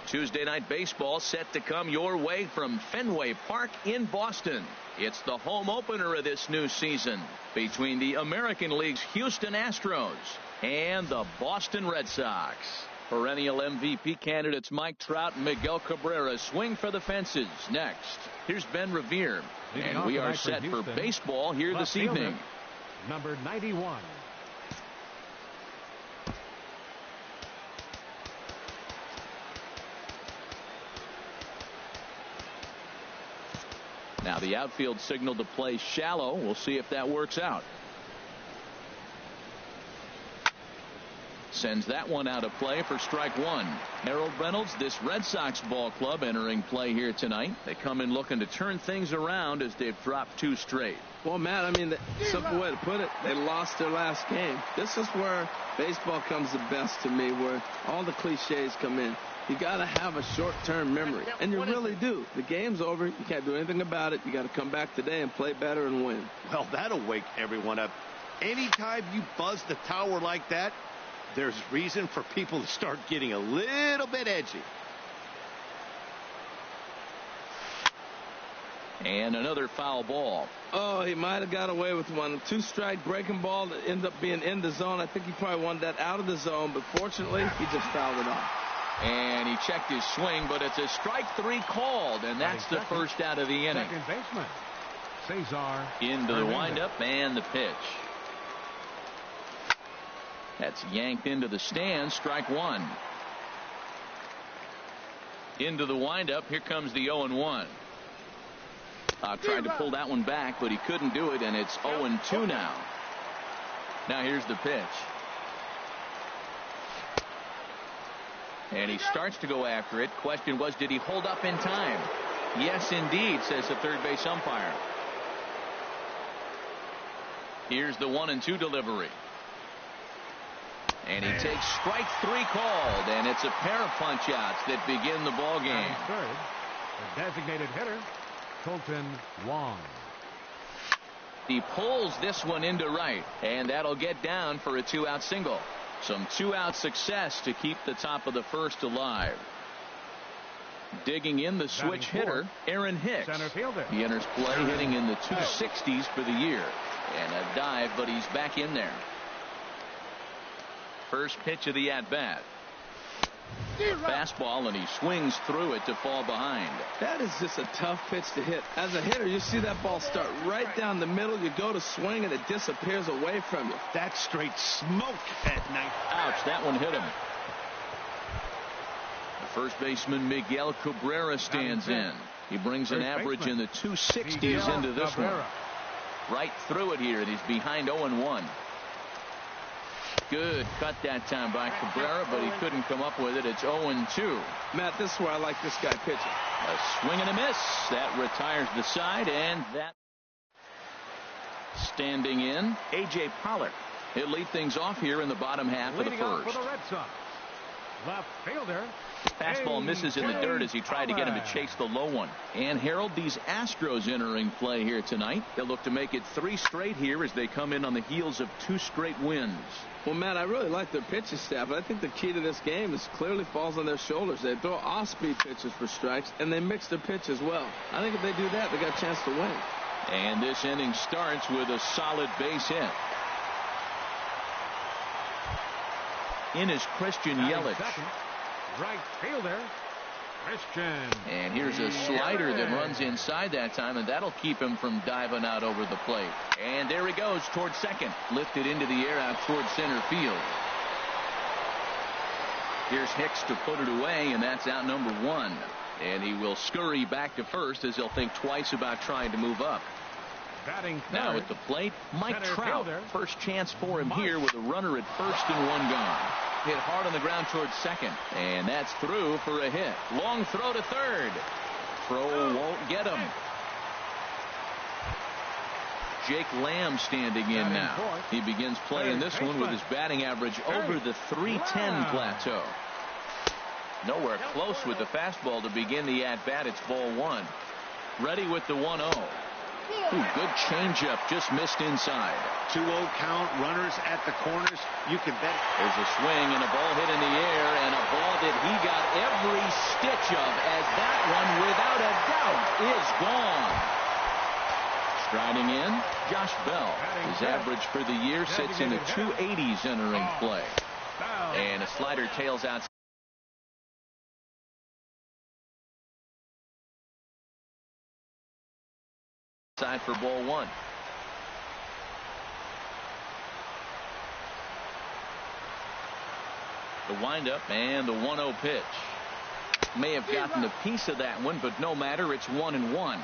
Tuesday night baseball set to come your way from Fenway Park in Boston. It's the home opener of this new season between the American League's Houston Astros and the Boston Red Sox. Perennial MVP candidates Mike Trout and Miguel Cabrera swing for the fences. Next, here's Ben Revere, and we are set for baseball here this evening. Number 91. Now the outfield signal to play shallow. We'll see if that works out. Sends that one out of play for strike one. Harold Reynolds, this Red Sox ball club entering play here tonight. They come in looking to turn things around as they've dropped 2 straight. Well, Matt, I mean, the simple way to put it, they lost their last game. This is where baseball comes the best to me, where all the cliches come in. You got to have a short-term memory, and you really do. The game's over. You can't do anything about it. You got to come back today and play better and win. Well, that'll wake everyone up. Anytime you buzz the tower like that, there's reason for people to start getting a little bit edgy. And another foul ball. Oh, he might have got away with one. 2-strike breaking ball that ended up being in the zone. I think he probably wanted that out of the zone, but fortunately, he just fouled it off. And he checked his swing, but it's a strike 3 called, and that's the first out of the inning. Second baseman, Cesar. Into the windup and the pitch. That's yanked into the stand. Strike 1. Into the windup. Here comes the 0-1. Tried to pull that one back, but he couldn't do it, and it's 0-2 now. Now here's the pitch. And he starts to go after it. Question was, did he hold up in time? Yes, indeed, says the third base umpire. Here's the 1-2 delivery. And he takes strike 3 called, and it's a pair of punch-outs that begin the ball game. Third, the designated hitter, Colton Wong. He pulls this one into right, and that'll get down for a 2-out single. Some 2-out success to keep the top of the first alive. Digging in the switch hitter, Aaron Hicks. Center fielder. He enters play hitting in the 260s for the year. And a dive, but he's back in there. First pitch of the at-bat. Fastball, and he swings through it to fall behind. That is just a tough pitch to hit. As a hitter, you see that ball start right down the middle. You go to swing, and it disappears away from you. That's straight smoke at night. Ouch, that one hit him. The first baseman, Miguel Cabrera, stands in. He brings an average in the 260s into this one. Right through it here, and he's behind 0-1. Good cut that time by Cabrera, but he couldn't come up with it. It's 0-2. Matt, this is where I like this guy pitching. A swing and a miss. That retires the side, and that standing in, A.J. Pollock. He'll lead things off here in the bottom half of the first. For the Red Sox, left fielder. Fastball misses in the dirt as he tried to get him to chase the low one. And Harold, these Astros entering play here tonight. They'll look to make it 3 straight here as they come in on the heels of 2 straight wins. Well, Matt, I really like their pitching staff, but I think the key to this game is clearly falls on their shoulders. They throw off-speed pitches for strikes, and they mix their pitch as well. I think if they do that, they got a chance to win. And this inning starts with a solid base hit. In is Christian Yelich. Right fielder, Christian. And here's a slider that runs inside that time, and that'll keep him from diving out over the plate. And there he goes towards second. Lifted into the air out towards center field. Here's Hicks to put it away, and that's out number 1. And he will scurry back to first as he'll think twice about trying to move up. Batting now at the plate, Mike Trout. First chance for him here with a runner at first and 1 gone. Hit hard on the ground towards second, and that's through for a hit. Long throw to third. Throw won't get him. Jake Lamb standing in now. He begins playing this one with his batting average over the 310 plateau. Nowhere close with the fastball to begin the at-bat. It's ball 1. Ready with the 1-0. Ooh, good changeup, just missed inside. 2-0 count, runners at the corners. You can bet. There's a swing and a ball hit in the air, and a ball that he got every stitch of, as that one, without a doubt, is gone. Striding in, Josh Bell. His average for the year sits in the 280s entering play. And a slider tails out. Side for ball one. The windup and the 1-0 pitch. May have gotten a piece of that one, but no matter, it's 1-1.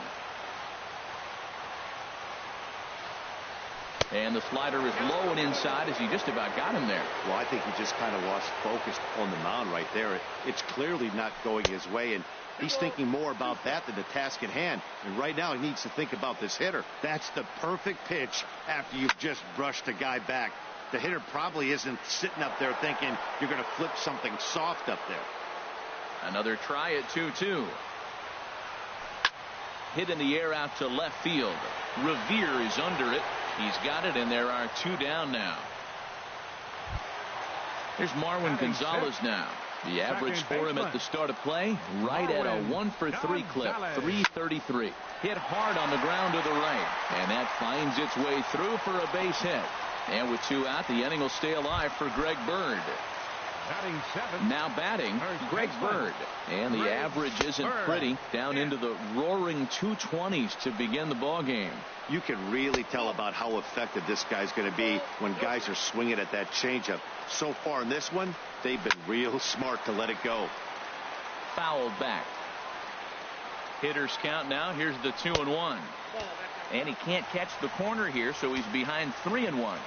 And the slider is low and inside as he just about got him there. Well, I think he just kind of lost focus on the mound right there. It's clearly not going his way, and he's thinking more about that than the task at hand. And right now he needs to think about this hitter. That's the perfect pitch after you've just brushed a guy back. The hitter probably isn't sitting up there thinking you're going to flip something soft up there. Another try at 2-2. Hit in the air out to left field. Revere is under it. He's got it, and there are 2 down now. Here's Marwin Gonzalez now. The average for him at the start of play, right at a 1-for-3 clip, 333. Hit hard on the ground to the right, and that finds its way through for a base hit. And with 2 out, the inning will stay alive for Greg Bird. Now batting, Greg Bird. And the average isn't pretty, down into the roaring 220s to begin the ball game. You can really tell about how effective this guy's going to be when guys are swinging at that changeup. So far in this one, they've been real smart to let it go. Fouled back. Hitters count now. Here's the 2-1. And he can't catch the corner here, so he's behind 3-1.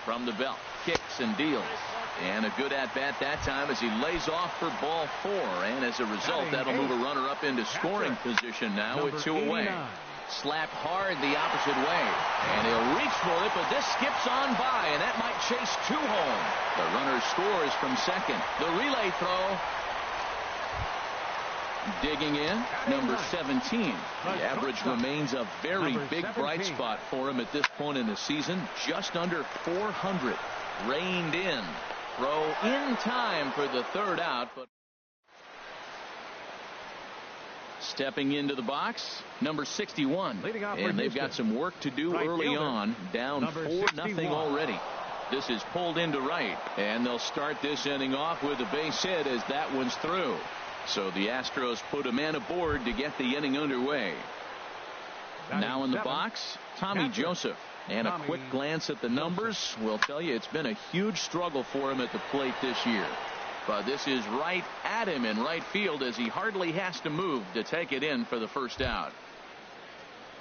From the belt, kicks and deals. And a good at-bat that time as he lays off for ball 4. And as a result, that'll move a runner up into scoring position now with 2 away. Slapped hard the opposite way. And he'll reach for it, but this skips on by, and that might chase 2 home. The runner scores from second. The relay throw. Digging in, number 17. The average remains a very big bright spot for him at this point in the season. Just under 400. Reined in. Throw in time for the 3rd out. But stepping into the box, number 61. And they've got some work to do early on. Down 4-0 already. This is pulled into right. And they'll start this inning off with a base hit as that one's through. So the Astros put a man aboard to get the inning underway. Now in the box, Tommy Joseph. And a quick glance at the numbers will tell you it's been a huge struggle for him at the plate this year. But this is right at him in right field as he hardly has to move to take it in for the 1st out.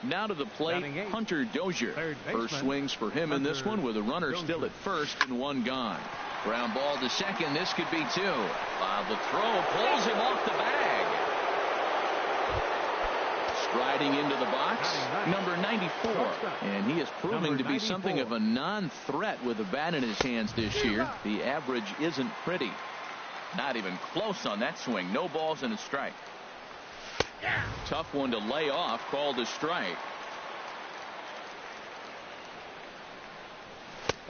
Now to the plate, Hunter Dozier. First swings for him in this one with a runner still at first and 1 gone. Ground ball to second. This could be 2. While the throw pulls him off the bag. Striding into the box, number 94. And he is proving to be something of a non-threat with the bat in his hands this year. The average isn't pretty. Not even close on that swing. No balls and a strike. Tough one to lay off, called a strike.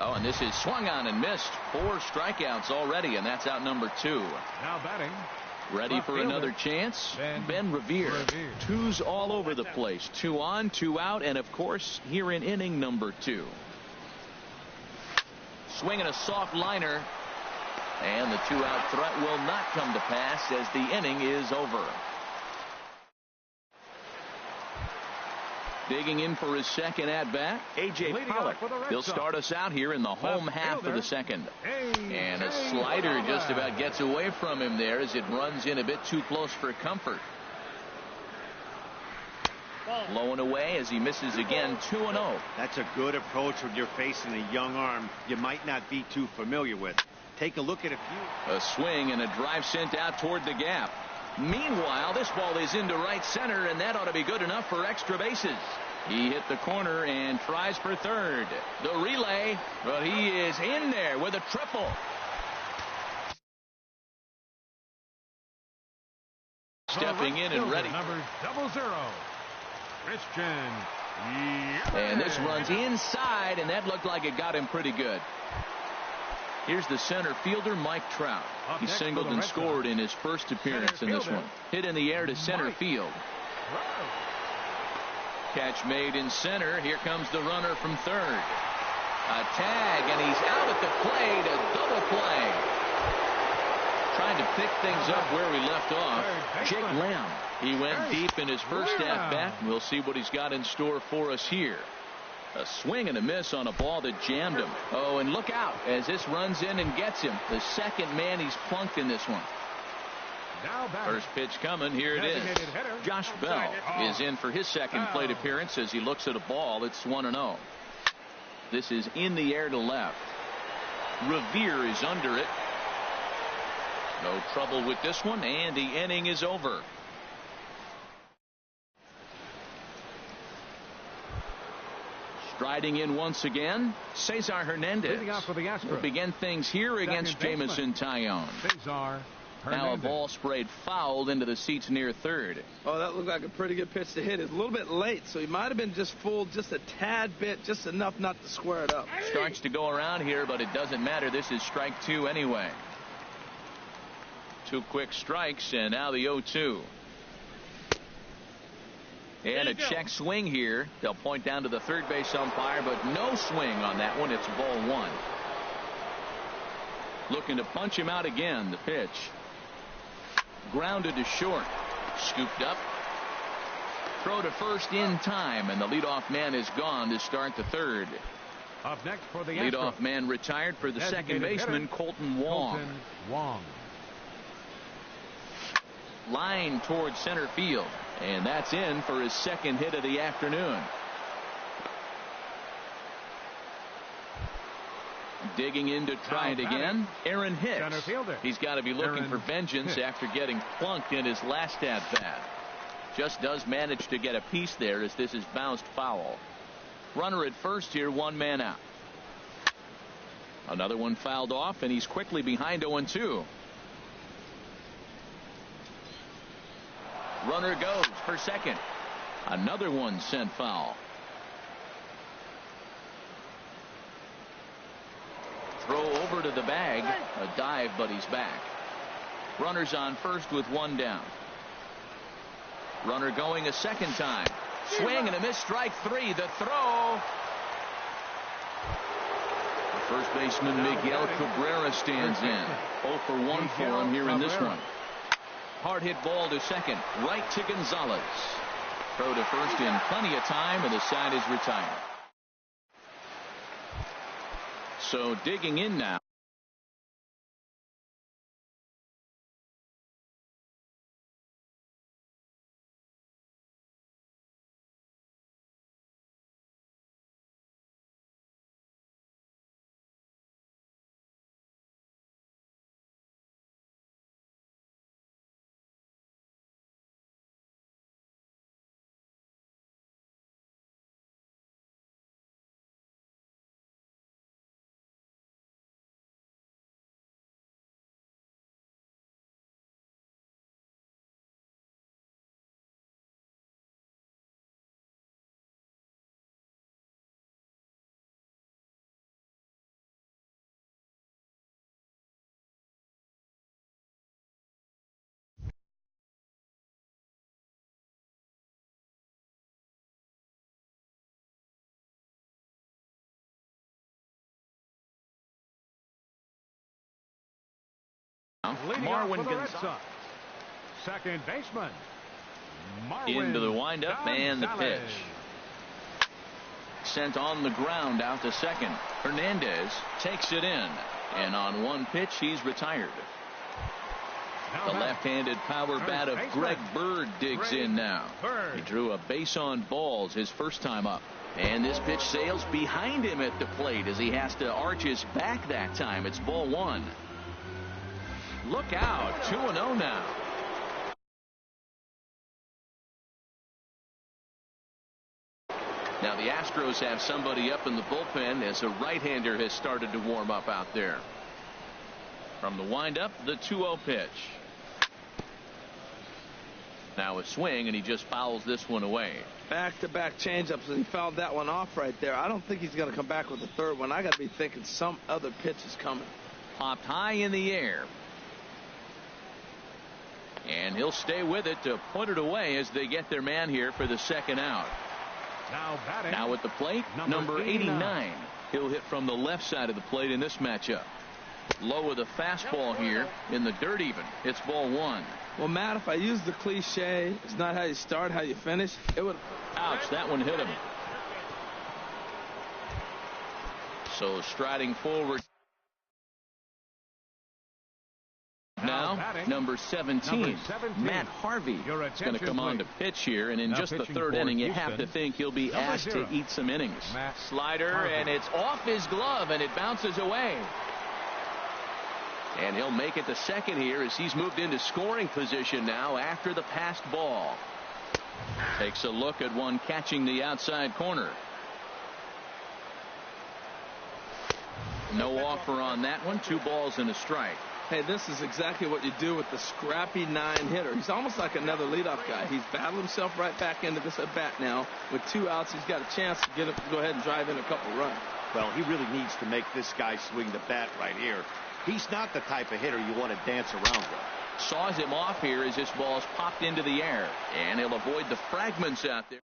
Oh, and this is swung on and missed. 4 strikeouts already, and that's out number 2. Now batting. Ready for another chance? Ben Revere. 2s all over the place. 2 on, 2 out, and of course, here in inning number 2. Swinging a soft liner, and the 2-out threat will not come to pass as the inning is over. Digging in for his 2nd at-bat, A.J. Pollock. He'll start us out here in the home half of the 2nd. And a slider just about gets away from him there as it runs in a bit too close for comfort. Low and away as he misses again, 2-0. That's a good approach when you're facing a young arm you might not be too familiar with. Take a look at a few. A swing and a drive sent out toward the gap. Meanwhile, this ball is into right center, and that ought to be good enough for extra bases. He hit the corner and tries for 3rd. The relay, but he is in there with a triple. Stepping in and ready. Number 00, Christian And this runs inside, and that looked like it got him pretty good. Here's the center fielder, Mike Trout. He singled and scored in his first appearance in this one. Hit in the air to center field. Catch made in center. Here comes the runner from third. A tag, and he's out at the plate. A double play. Trying to pick things up where we left off. Jake Lamb. He went deep in his first at-bat. We'll see what he's got in store for us here. A swing and a miss on a ball that jammed him. Oh, and look out as this runs in and gets him. The second man he's plunked in this one. First pitch coming. Here it is. Josh Bell is in for his second plate appearance as he looks at a ball. It's 1-0. This is in the air to left. Revere is under it. No trouble with this one, and the inning is over. Striding in once again, Cesar Hernandez. We'll begin things here against Jameson Taillon. Now a ball sprayed foul into the seats near third. Oh, that looked like a pretty good pitch to hit. It's a little bit late, so he might have been just fooled just a tad bit, just enough not to square it up. Starts to go around here, but it doesn't matter. This is strike two anyway. 2 quick strikes, and now the 0-2. And a check swing here. They'll point down to the third base umpire, but no swing on that one. It's ball one. Looking to punch him out again. The pitch. Grounded to short. Scooped up. Throw to first in time, and the leadoff man is gone to start the third. Up next for the leadoff man retired for the second baseman, Colton Wong. Line towards center field, and that's in for his second hit of the afternoon. Digging in to try it again, Aaron Hicks. He's got to be looking for vengeance after getting plunked in his last at-bat. Just does manage to get a piece there as this is bounced foul. Runner at first here, 1 man out. Another one fouled off, and he's quickly behind 0-2. Runner goes for second. Another one sent foul. Throw over to the bag. A dive, but he's back. Runners on first with 1 down. Runner going a second time. Swing and a miss. Strike 3. The throw. The first baseman Miguel Cabrera stands in. 0 for 1 for him here in this one. Hard hit ball to second. Right to Gonzalez. Throw to first in plenty of time, and the side is retired. So digging in now. Marwin Gonzalez. Second baseman. Marwin Into the windup and the pitch. Sent on the ground out to second. Hernandez takes it in. And on 1 pitch, he's retired. The left-handed power bat of Greg Bird digs in now. He drew a base on balls his first time up. And this pitch sails behind him at the plate as he has to arch his back that time. It's ball 1. Look out. 2-0 now. Now the Astros have somebody up in the bullpen as a right-hander has started to warm up out there. From the windup, the 2-0 pitch. Now a swing, and he just fouls this one away. Back-to-back changeups, and he fouled that one off right there. I don't think he's going to come back with the third one. I got to be thinking some other pitch is coming. Popped high in the air. And he'll stay with it to put it away as they get their man here for the second out. Now at the plate, number 89. He'll hit from the left side of the plate in this matchup. Low with a fastball here in the dirt even. It's ball one. Well, Matt, if I use the cliche, it's not how you start, how you finish, it would. Ouch, that one hit him. So striding forward. Now, number 17, Matt Harvey is going to come on to pitch here, and in just the third inning, you have to think he'll be asked to eat some innings. Slider, and it's off his glove, and it bounces away. And he'll make it to second here as he's moved into scoring position now after the passed ball. Takes a look at one catching the outside corner. No offer on that one. 2 balls and a strike. Hey, this is exactly what you do with the scrappy 9 hitter. He's almost like another leadoff guy. He's battled himself right back into this at bat now. With 2 outs, he's got a chance to go ahead and drive in a couple runs. Well, he really needs to make this guy swing the bat right here. He's not the type of hitter you want to dance around with. Saws him off here as this ball's popped into the air, and he'll avoid the fragments out there.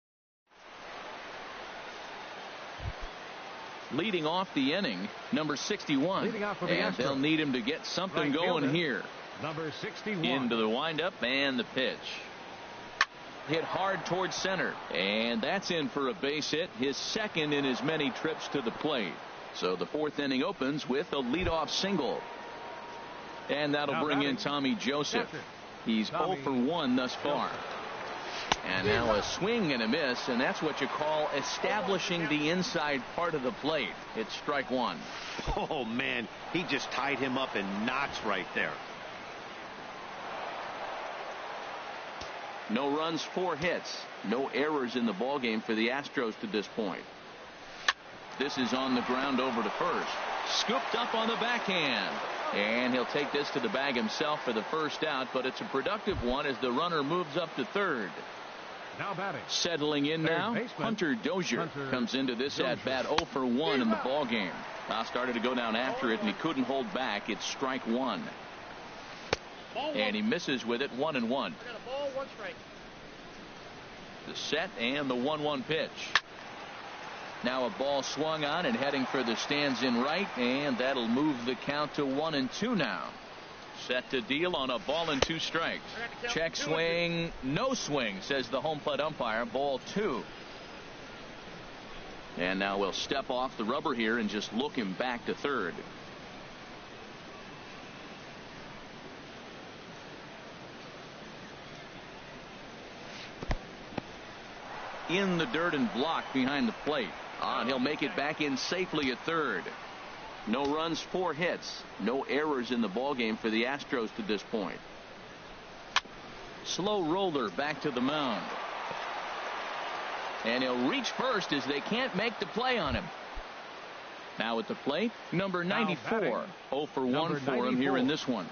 Leading off the inning, number 61, and they'll need him to get something going here. Number 61. Into the windup and the pitch. Hit hard towards center, and that's in for a base hit, his second in as many trips to the plate. So the 4th inning opens with a leadoff single. And that'll bring in Tommy Joseph. He's 0 for 1 thus far. And now a swing and a miss, and that's what you call establishing the inside part of the plate. It's strike 1. Oh, man, he just tied him up in knots right there. No runs, 4 hits. No errors in the ballgame for the Astros to this point. This is on the ground over to first. Scooped up on the backhand. And he'll take this to the bag himself for the first out, but it's a productive one as the runner moves up to third. Now batting. Settling in now, Hunter Dozier comes into this at-bat 0 for 1 in the ballgame. Now started to go down after it, and he couldn't hold back. It's strike 1. And he misses with it, 1-1. I got a ball, 1 strike. The set and the 1-1 pitch. Now a ball swung on and heading for the stands in right, and that'll move the count to 1-2 now. Set to deal on a ball and 2 strikes. Check swing, no swing, says the home plate umpire. Ball 2. And now we'll step off the rubber here and just look him back to third. In the dirt and blocked behind the plate. And he'll make it back in safely at third. No runs, 4 hits. No errors in the ballgame for the Astros to this point. Slow roller back to the mound. And he'll reach first as they can't make the play on him. Now at the plate, number 94. 0 for 1 for him here in this one.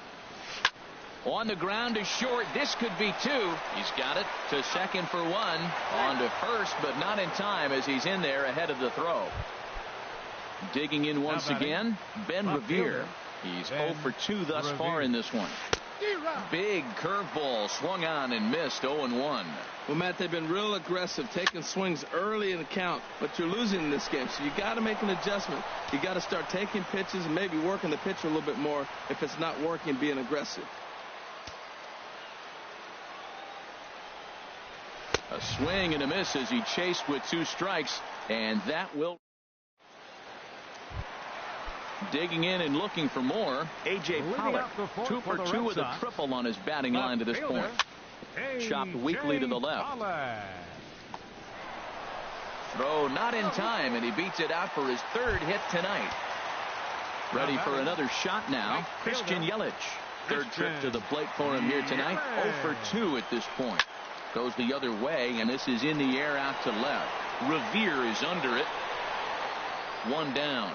On the ground is short. This could be 2. He's got it to second for 1. On to first, but not in time as he's in there ahead of the throw. Digging in once again, Ben Revere. He's 0 for 2 thus far in this one. Big curveball swung on and missed. 0-1. Well, Matt, they've been real aggressive, taking swings early in the count, but you're losing in this game, so you got to make an adjustment. You got to start taking pitches and maybe working the pitcher a little bit more if it's not working, being aggressive. A swing and a miss as he chased with 2 strikes, and that will. Digging in and looking for more. A.J. Pollock, 2 for 2 with a triple on his batting line to this point. Chopped weakly to the left. Throw not in time, and he beats it out for his 3rd hit tonight. Ready for another shot now. Christian Yelich. 3rd trip to the plate for him here tonight. 0 for 2 at this point. Goes the other way, and this is in the air out to left. Revere is under it. 1 down.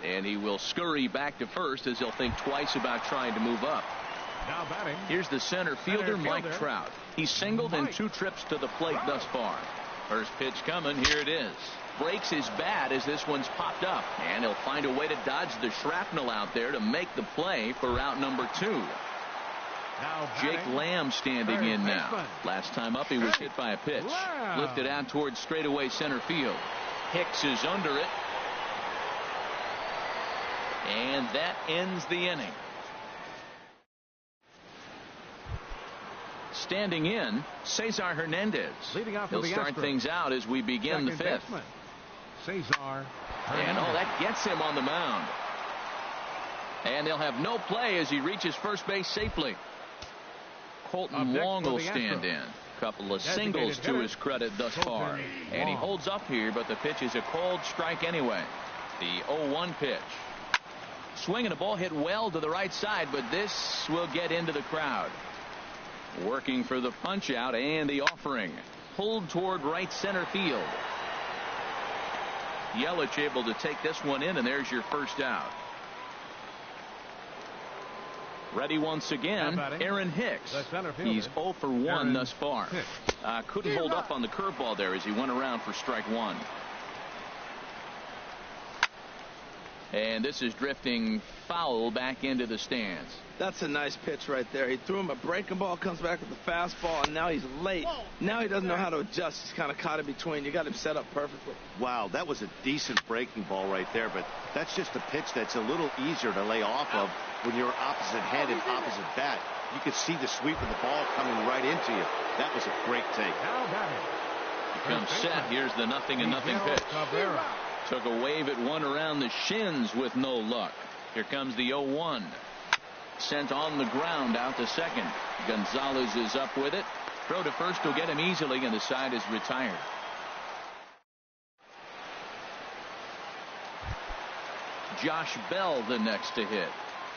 And he will scurry back to first as he'll think twice about trying to move up. Now batting. Here's the center fielder, Mike Trout. He's singled in 2 trips to the plate thus far. First pitch coming. Here it is. Breaks his bat as this one's popped up. And he'll find a way to dodge the shrapnel out there to make the play for out number 2. Now Jake Lamb standing in now. Last time up he was hit by a pitch. Lifted out towards straightaway center field. Hicks is under it. And that ends the inning. Standing in, Cesar Hernandez. Leading off He'll start things out as we begin the 5th. Cesar And that gets him on the mound. And they'll have no play as he reaches first base safely. Colton Wong will stand in. Couple of singles to his credit thus far. And he holds up here, but the pitch is a called strike anyway. The 0-1 pitch. Swinging a ball hit well to the right side, but this will get into the crowd. Working for the punch out and the offering. Pulled toward right center field. Yelich able to take this one in, and there's your first out. Ready once again, Aaron Hicks. He's 0 for 1 thus far. Couldn't hold up on the curveball there as he went around for strike 1. And this is drifting foul back into the stands. That's a nice pitch right there. He threw him a breaking ball, comes back with the fastball, and now he's late. Now he doesn't know how to adjust. He's kind of caught in between. You got him set up perfectly. Wow, that was a decent breaking ball right there, but that's just a pitch that's a little easier to lay off of when you're opposite head and opposite bat. You could see the sweep of the ball coming right into you. That was a great take. He comes set. Here's the 0-0 pitch. Took a wave at one around the shins with no luck. Here comes the 0-1. Sent on the ground out to second. Gonzalez is up with it. Throw to first will get him easily, and the side is retired. Josh Bell the next to hit.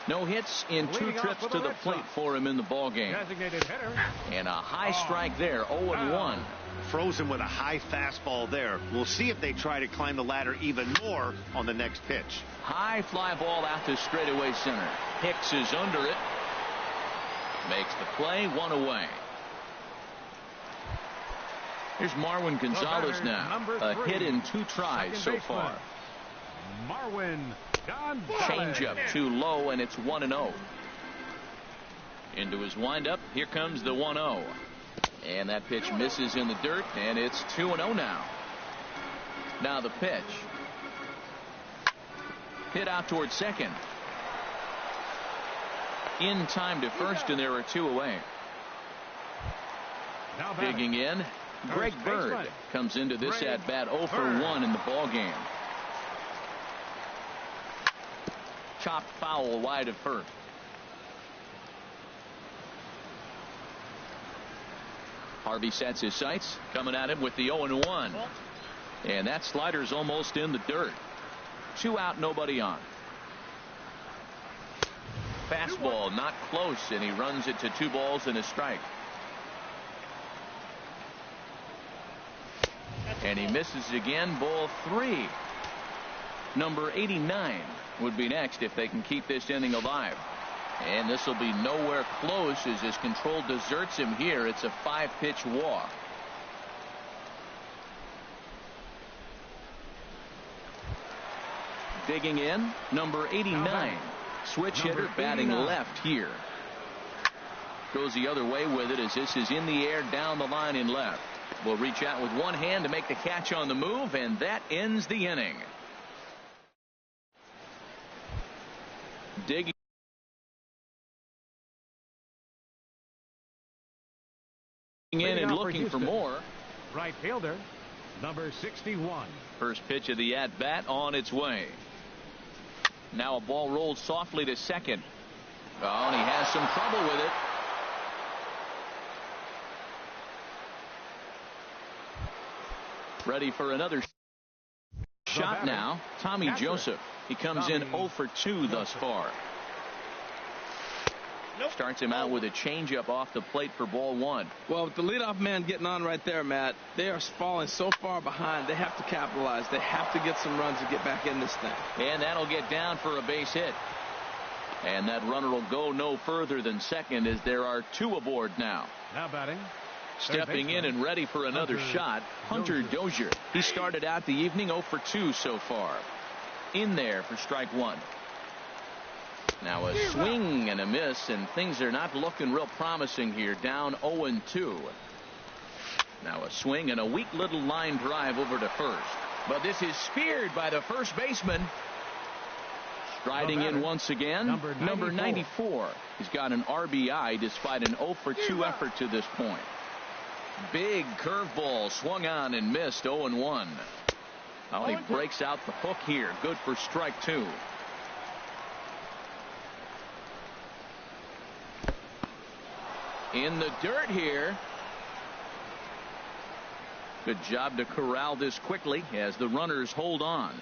No hits in 2 trips to the plate for him in the ballgame. And a high strike there, 0-1. Frozen with a high fastball there. We'll see if they try to climb the ladder even more on the next pitch. High fly ball out to straightaway center. Hicks is under it. Makes the play, 1 away. Here's Marwin Gonzalez now. A hit in 2 tries so far. Marwin Gonzalez. Changeup too low, and it's 1-0. Into his windup. Here comes the 1-0. And that pitch misses in the dirt, and it's 2-0 now. Now the pitch. Hit out towards second. In time to first, and there are 2 away. Digging in, Greg Bird comes into this at bat 0 for 1 in the ball game. Chopped foul wide of first. Harvey sets his sights, coming at him with the 0-1. And that slider's almost in the dirt. 2 out, nobody on. Fastball not close, and he runs it to 2 balls and a strike. And he misses again, ball 3. Number 89 would be next if they can keep this inning alive. And this will be nowhere close as his control deserts him here. It's a 5-pitch walk. Digging in, number 89. Switch hitter batting left here. Goes the other way with it as this is in the air down the line in left. Will reach out with one hand to make the catch on the move, and that ends the inning. Digging in and looking for more. Right fielder, number 61. First pitch of the at-bat on its way. Now a ball rolled softly to second. Oh, and he has some trouble with it. Ready for another shot now. Tommy Joseph. He comes in 0 for 2 thus far. Starts him out with a changeup off the plate for ball 1. Well, with the leadoff man getting on right there, Matt, they are falling so far behind. They have to capitalize. They have to get some runs to get back in this thing. And that'll get down for a base hit. And that runner will go no further than second as there are 2 aboard now. Now batting. Stepping in and ready for another shot, Hunter Dozier. He started out the evening 0 for 2 so far. In there for strike 1. Now a swing and a miss, and things are not looking real promising here. Down 0-2. Now a swing and a weak little line drive over to first. But this is speared by the first baseman. Striding in once again, number 94. He's got an RBI despite an 0 for 2 effort to this point. Big curveball swung on and missed. 0-1. Now he breaks out the hook here. Good for strike 2. In the dirt here. Good job to corral this quickly as the runners hold on.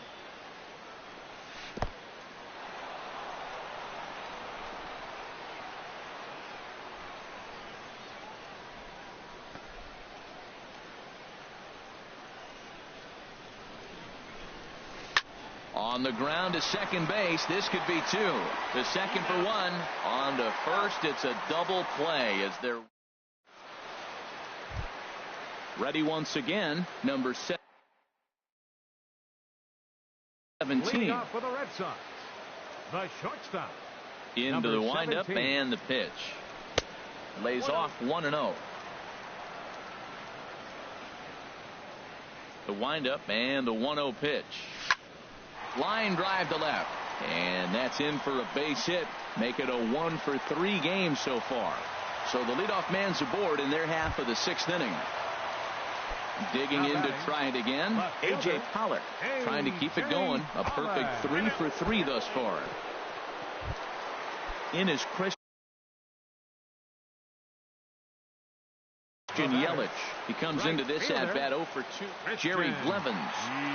On the ground to second base. This could be 2. The second for 1. On to first. It's a double play as they're ready once again. Number 17. Leading off for the Red Sox, the shortstop. Into the windup 17. And the pitch. Lays off 1-0. The windup and the 1-0 pitch. Line drive to left, and that's in for a base hit. Make it a 1 for 3 game so far. So the leadoff man's aboard in their half of the 6th inning. Digging in to try it again, A.J. Pollock trying to keep it going. A perfect 3 for 3 thus far. In is Christian Yelich. He comes into this at bat 0 for 2. Jerry Blevins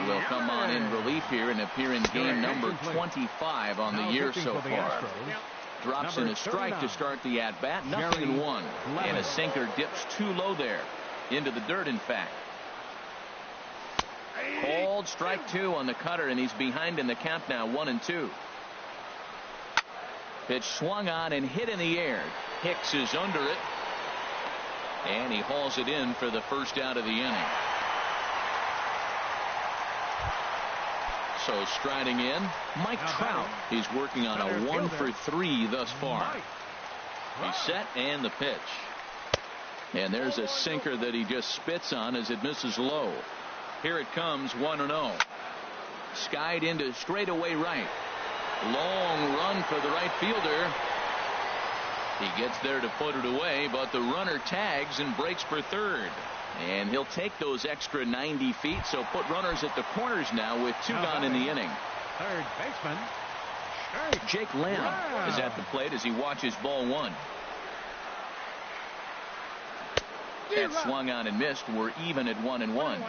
will come on in relief here and appear in game number 25 on the year so far. Drops in a strike to start the at bat. 0-1. And a sinker dips too low there. Into the dirt, in fact. Called strike 2 on the cutter, and he's behind in the count now. 1-2. Pitch swung on and hit in the air. Hicks is under it. And he hauls it in for the first out of the inning. So striding in, Mike Trout. He's working on a 1 for 3 thus far. He's set and the pitch. And there's a sinker that he just spits on as it misses low. Here it comes, 1-0. Skied into straightaway right. Long run for the right fielder. He gets there to put it away, but the runner tags and breaks for third. And he'll take those extra 90 feet, so put runners at the corners now with 2 gone in the inning. Third baseman, Jake Lamb is at the plate as he watches ball 1. That swung on and missed. We're even at 1-1.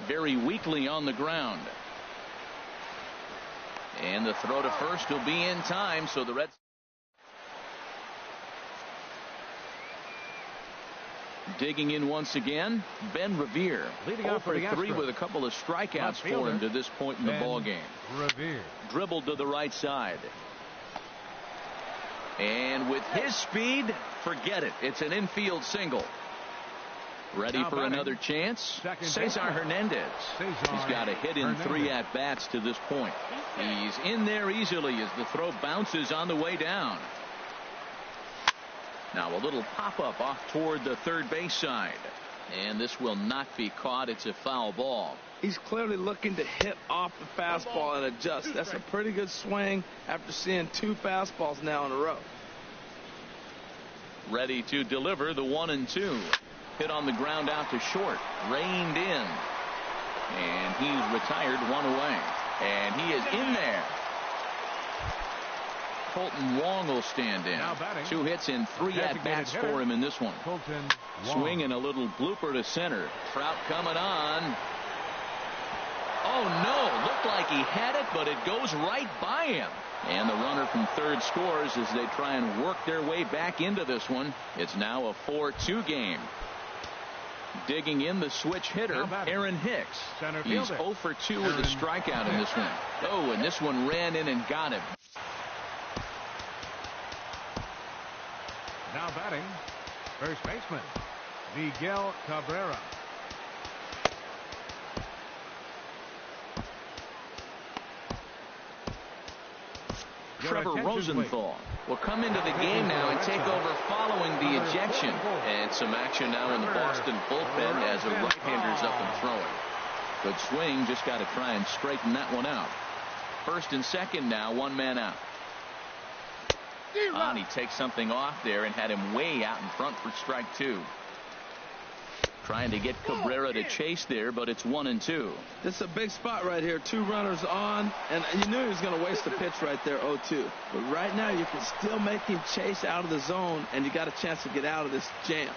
Very weakly on the ground. And the throw to first will be in time, so the Reds digging in once again. Ben Revere, 0 for 3 with a couple of strikeouts for him to this point in the ball game. Dribbled to the right side. And with his speed, forget it. It's an infield single. Ready for another chance? Cesar Hernandez. He's got a hit in 3 at-bats to this point. He's in there easily as the throw bounces on the way down. Now a little pop-up off toward the third base side. And this will not be caught. It's a foul ball. He's clearly looking to hit off the fastball and adjust. That's a pretty good swing after seeing 2 fastballs now in a row. Ready to deliver the 1-2. Hit on the ground out to short. Reined in. And he's retired 1 away. And he is in there. Colton Wong will stand in. 2 hits in 3 at-bats for him in this one. Swing and a little blooper to center. Trout coming on. Oh no, looked like he had it, but it goes right by him. And the runner from third scores as they try and work their way back into this one. It's now a 4-2 game. Digging in, the switch hitter, Aaron Hicks. He's 0 for 2 with a strikeout in this one. Oh, and this one ran in and got him. Now batting, first baseman, Miguel Cabrera. Trevor Rosenthal will come into the game now and take over following the ejection. And some action now in the Boston bullpen as a right-hander's up and throwing. Good swing, just got to try and straighten that one out. First and second now, one man out. And he takes something off there and had him way out in front for strike 2. Trying to get Cabrera to chase there, but it's 1-2. This is a big spot right here. 2 runners on, and you knew he was going to waste the pitch right there, 0-2. But right now you can still make him chase out of the zone, and you got a chance to get out of this jam.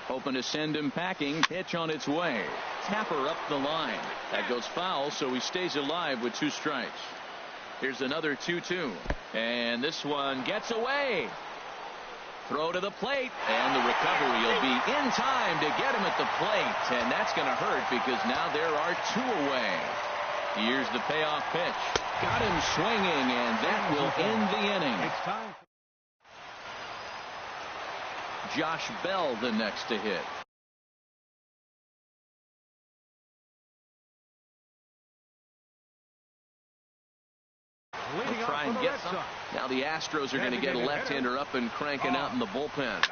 Hoping to send him packing. Pitch on its way. Tapper up the line. That goes foul, so he stays alive with 2 strikes. Here's another 2-2. And this one gets away. Throw to the plate, and the recovery will be in time to get him at the plate, and that's going to hurt because now there are 2 away. Here's the payoff pitch. Got him swinging, and that will end the inning. It's time. Josh Bell the next to hit. He'll try and get some. Now the Astros are going to get a left-hander up and cranking out in the bullpen.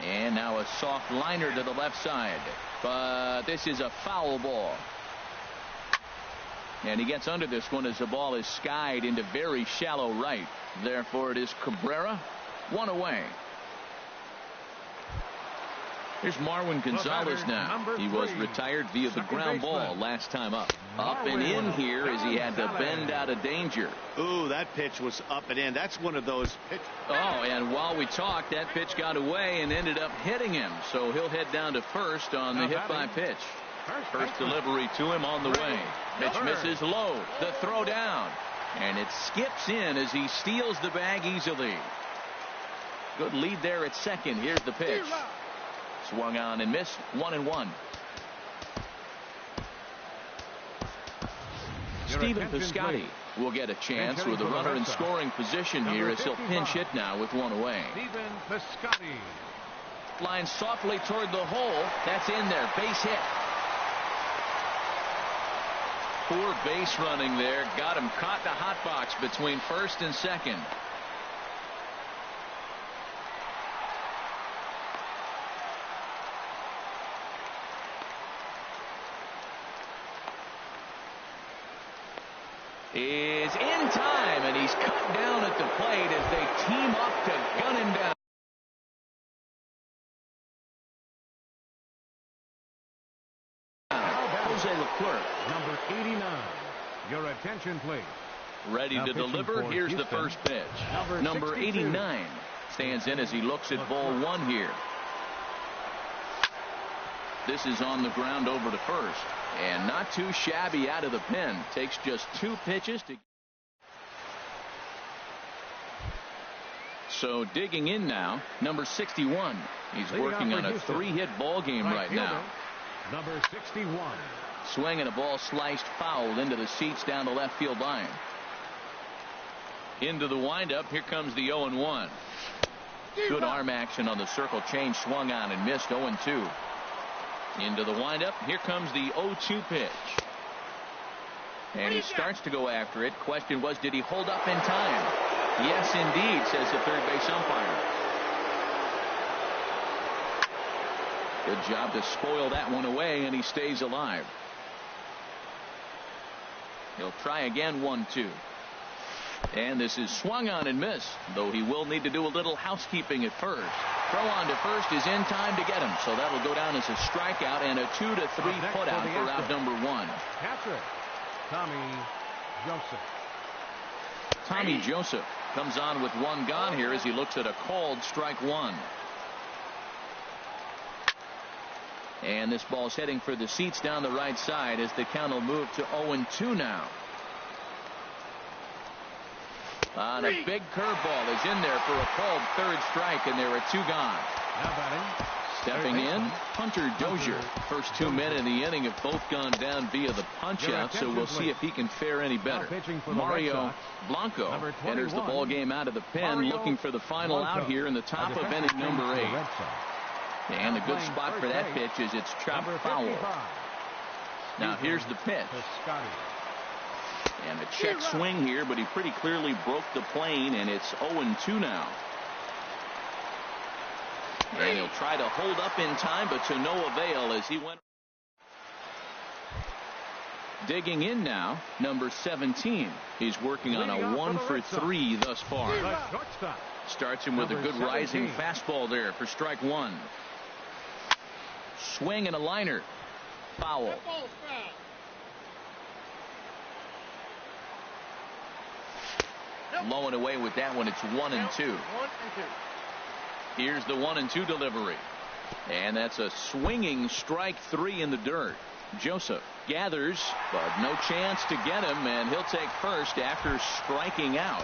And now a soft liner to the left side. But this is a foul ball. And he gets under this one as the ball is skied into very shallow right. Therefore it is Cabrera, 1 away. Here's Marwin Gonzalez now. He was retired via the ground ball last time up. Up and in here as he had to bend out of danger. Ooh, that pitch was up and in. That's one of those pitches. Oh, and while we talked, that pitch got away and ended up hitting him. So he'll head down to first on the hit by pitch. First delivery to him on the way. Pitch misses low. The throw down. And it skips in as he steals the bag easily. Good lead there at second. Here's the pitch. Swung on and missed. 1-1. Stephen Piscotty will get a chance with a runner in scoring position here as he'll pinch hit now with 1 away. Stephen Piscotty. Line softly toward the hole. That's in there. Base hit. Poor base running there. Got him caught the hot box between first and second. Is in time, and he's cut down at the plate as they team up to gun him down. Jose Leclerc, number 89. Your attention, please. Ready to deliver. Here's the first pitch. Number 89 stands in as he looks at ball 1 here. This is on the ground over to first. And not too shabby out of the pen. Takes just 2 pitches to. So digging in now, number 61. He's working on a 3-hit ball game right now. Number 61. Swing and a ball sliced foul into the seats down the left field line. Into the windup. Here comes the 0-1. Good arm action on the circle change. Swung on and missed. 0-2. Into the windup. Here comes the 0-2 pitch. And he starts to go after it. Question was, did he hold up in time? Yes, indeed, says the third base umpire. Good job to spoil that one away, and he stays alive. He'll try again. 1-2. And this is swung on and missed, though he will need to do a little housekeeping at first. Throw on to first is in time to get him, so that'll go down as a strikeout and a 2-3 putout for out number 1. Catcher, Tommy Joseph. Tommy Joseph comes on with 1 gone here as he looks at a called strike 1. And this ball's heading for the seats down the right side as the count will move to 0-2 now. And a big curveball is in there for a called 3rd strike, and there are 2 gone. Now batting, Stepping in, Hunter Dozier. First 2 men in the inning have both gone down via the punch-out, so we'll see if he can fare any better. Mario Blanco enters the ball game out of the pen, looking for the final out here in the top of inning number 8. And a good spot for that pitch is it's chopped foul. Now here's the pitch. And a check swing here, but he pretty clearly broke the plane, and it's 0-2 now. And he'll try to hold up in time, but to no avail as he went. Digging in now, number 17. He's working on a 1-for-3 thus far. Starts him with a good rising fastball there for strike 1. Swing and a liner. Foul. Low and away with that one. It's 1-2. Here's the 1-2 delivery. And that's a swinging strike 3 in the dirt. Joseph gathers, but no chance to get him, and he'll take first after striking out.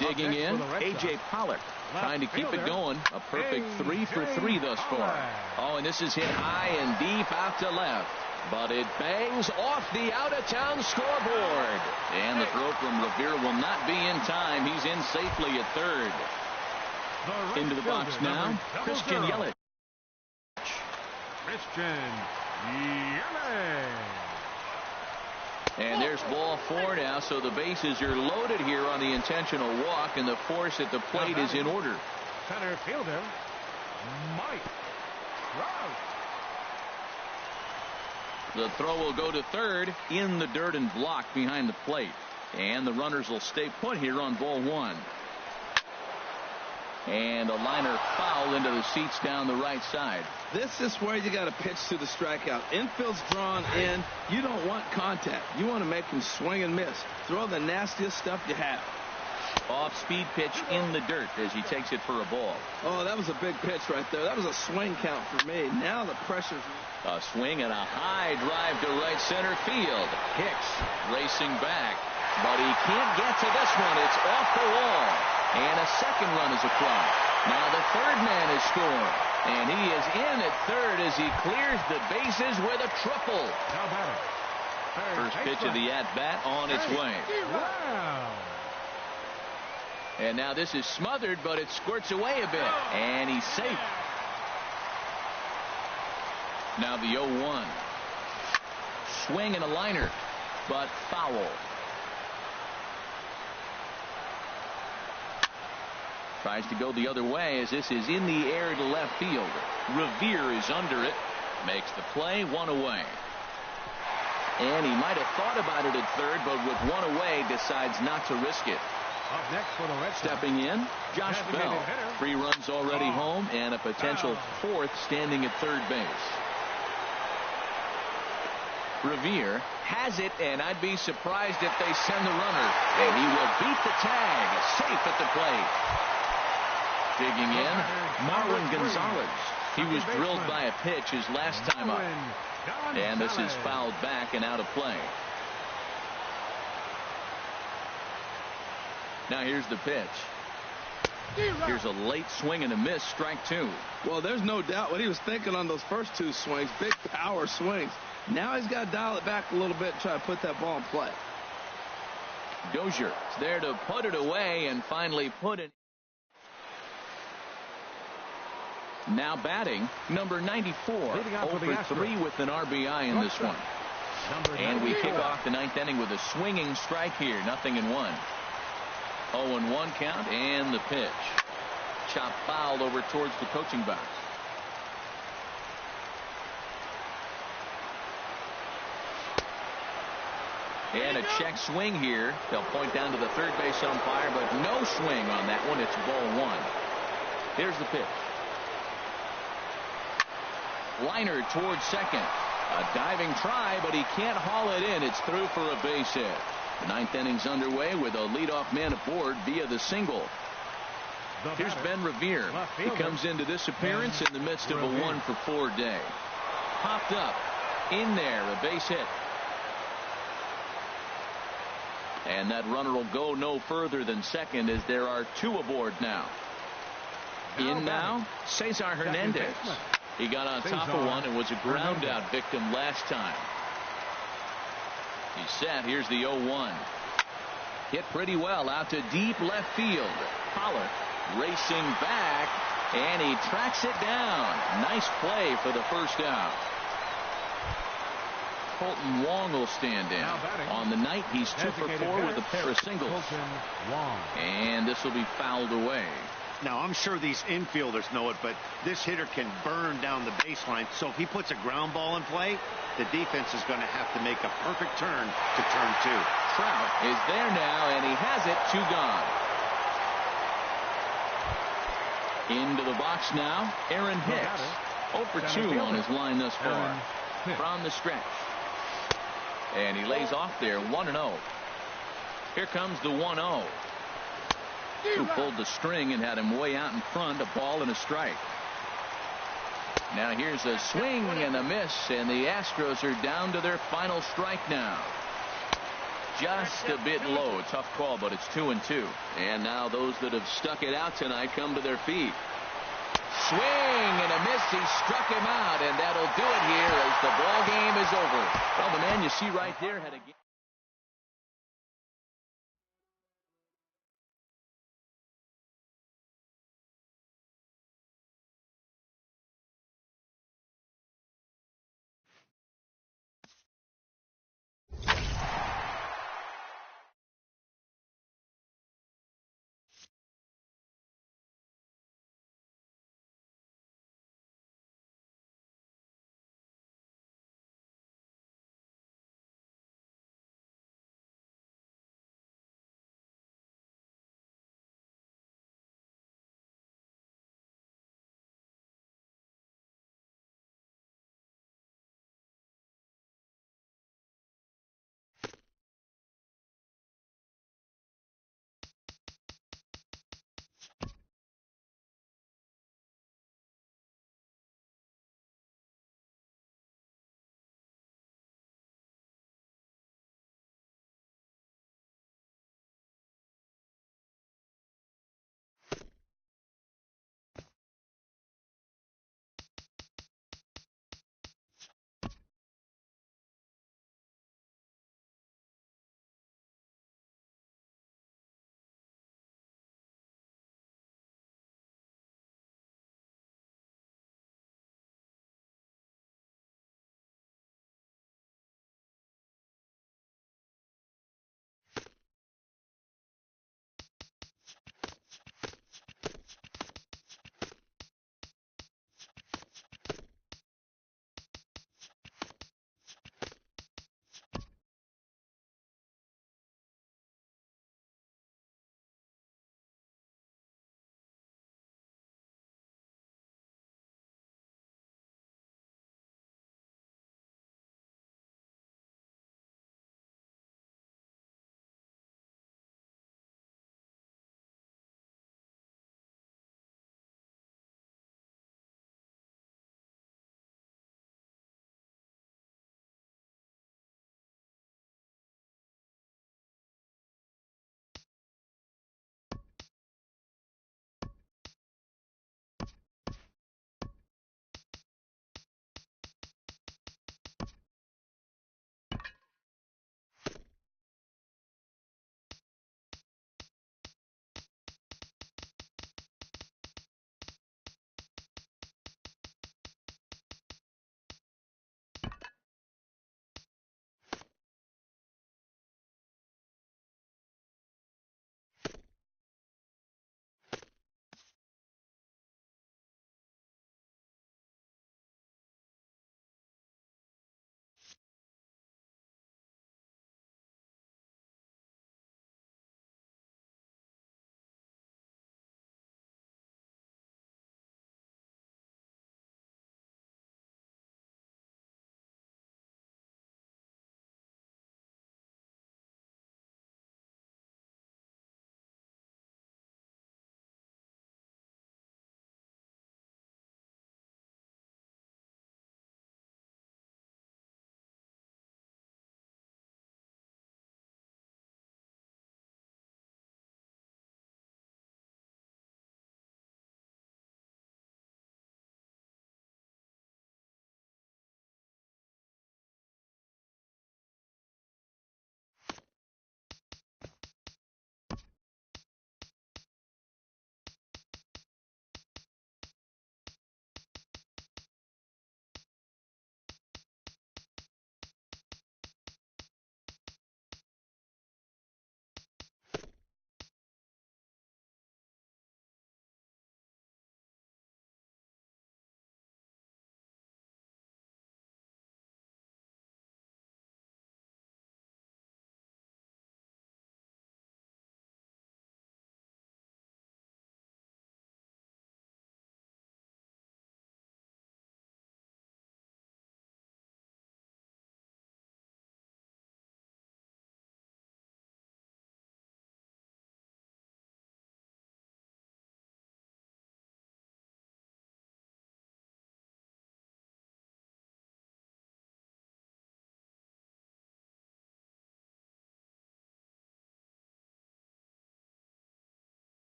Digging in, A.J. Pollock trying to keep it going. A perfect 3-for-3 thus far. Oh, and this is hit high and deep out to left. But it bangs off the out-of-town scoreboard. And the throw from Revere will not be in time. He's in safely at third. Into the box now, Christian Yelich. And there's ball 4 now, so the bases are loaded here on the intentional walk, and the force at the plate is in order. Center fielder, Mike Trout. The throw will go to third, in the dirt and blocked behind the plate. And the runners will stay put here on ball 1. And a liner foul into the seats down the right side. This is where you got to pitch to the strikeout. Infield's drawn in. You don't want contact. You want to make him swing and miss. Throw the nastiest stuff you have. Off-speed pitch in the dirt as he takes it for a ball. Oh, that was a big pitch right there. That was a swing count for me. Now the pressure's... A swing and a high drive to right center field. Hicks racing back, but he can't get to this one. It's off the wall. And a second run is across. Now the third man has scored. And he is in at third as he clears the bases with a triple. First pitch of the at-bat on its way. And now this is smothered, but it squirts away a bit. And he's safe. Now the 0-1. Swing and a liner, but foul. Tries to go the other way as this is in the air to left field. Revere is under it. Makes the play, 1 away. And he might have thought about it at third, but with 1 away decides not to risk it. Up next for the Red Sox. Stepping in, Josh Bell. 3 runs already home and a potential 4th standing at third base. Revere has it, and I'd be surprised if they send the runner. And he will beat the tag, safe at the plate. Digging in, Marwin Gonzalez. He was drilled by a pitch his last time up. And this is fouled back and out of play. Now here's the pitch. Here's a late swing and a miss, strike 2. Well, there's no doubt what he was thinking on those first 2 swings. Big power swings. Now he's got to dial it back a little bit and try to put that ball in play. Dozier is there to put it away and finally put it. Now batting, number 94. 0-for-3 with an RBI in this one. And we kick off the 9th inning with a swinging strike here. 0-1. 0-1 count and the pitch. Chop foul over towards the coaching box. And a check swing here. They'll point down to the third base umpire, but no swing on that one. It's ball 1. Here's the pitch. Liner towards second. A diving try, but he can't haul it in. It's through for a base hit. The 9th inning's underway with a leadoff man aboard via the single. Here's Ben Revere. He comes into this appearance in the midst of a 1-for-4 day. Popped up. In there, a base hit. And that runner will go no further than second as there are 2 aboard now. In now, Cesar Hernandez. He got on top of one and was a ground out victim last time. He's set. Here's the 0-1. Hit pretty well out to deep left field. Pollock racing back, and he tracks it down. Nice play for the first out. Colton Wong will stand in. On the night, he's 2 for 4 with a pair of singles. And this will be fouled away. Now, I'm sure these infielders know it, but this hitter can burn down the baseline. So if he puts a ground ball in play, the defense is going to have to make a perfect turn to turn 2. Trout is there now, and he has it. 2 gone. Into the box now, Aaron Hicks. 0 for 2 on his line thus far. From the stretch. And he lays off there, 1-0. Here comes the 1-0. Who pulled the string and had him way out in front. A ball and a strike. Now here's a swing and a miss, and the Astros are down to their final strike now. Just a bit low. Tough call, but it's 2-2. And now those that have stuck it out tonight come to their feet. Swing and a miss. He struck him out, and that'll do it here as the ball game is over. Well, the man you see right there had a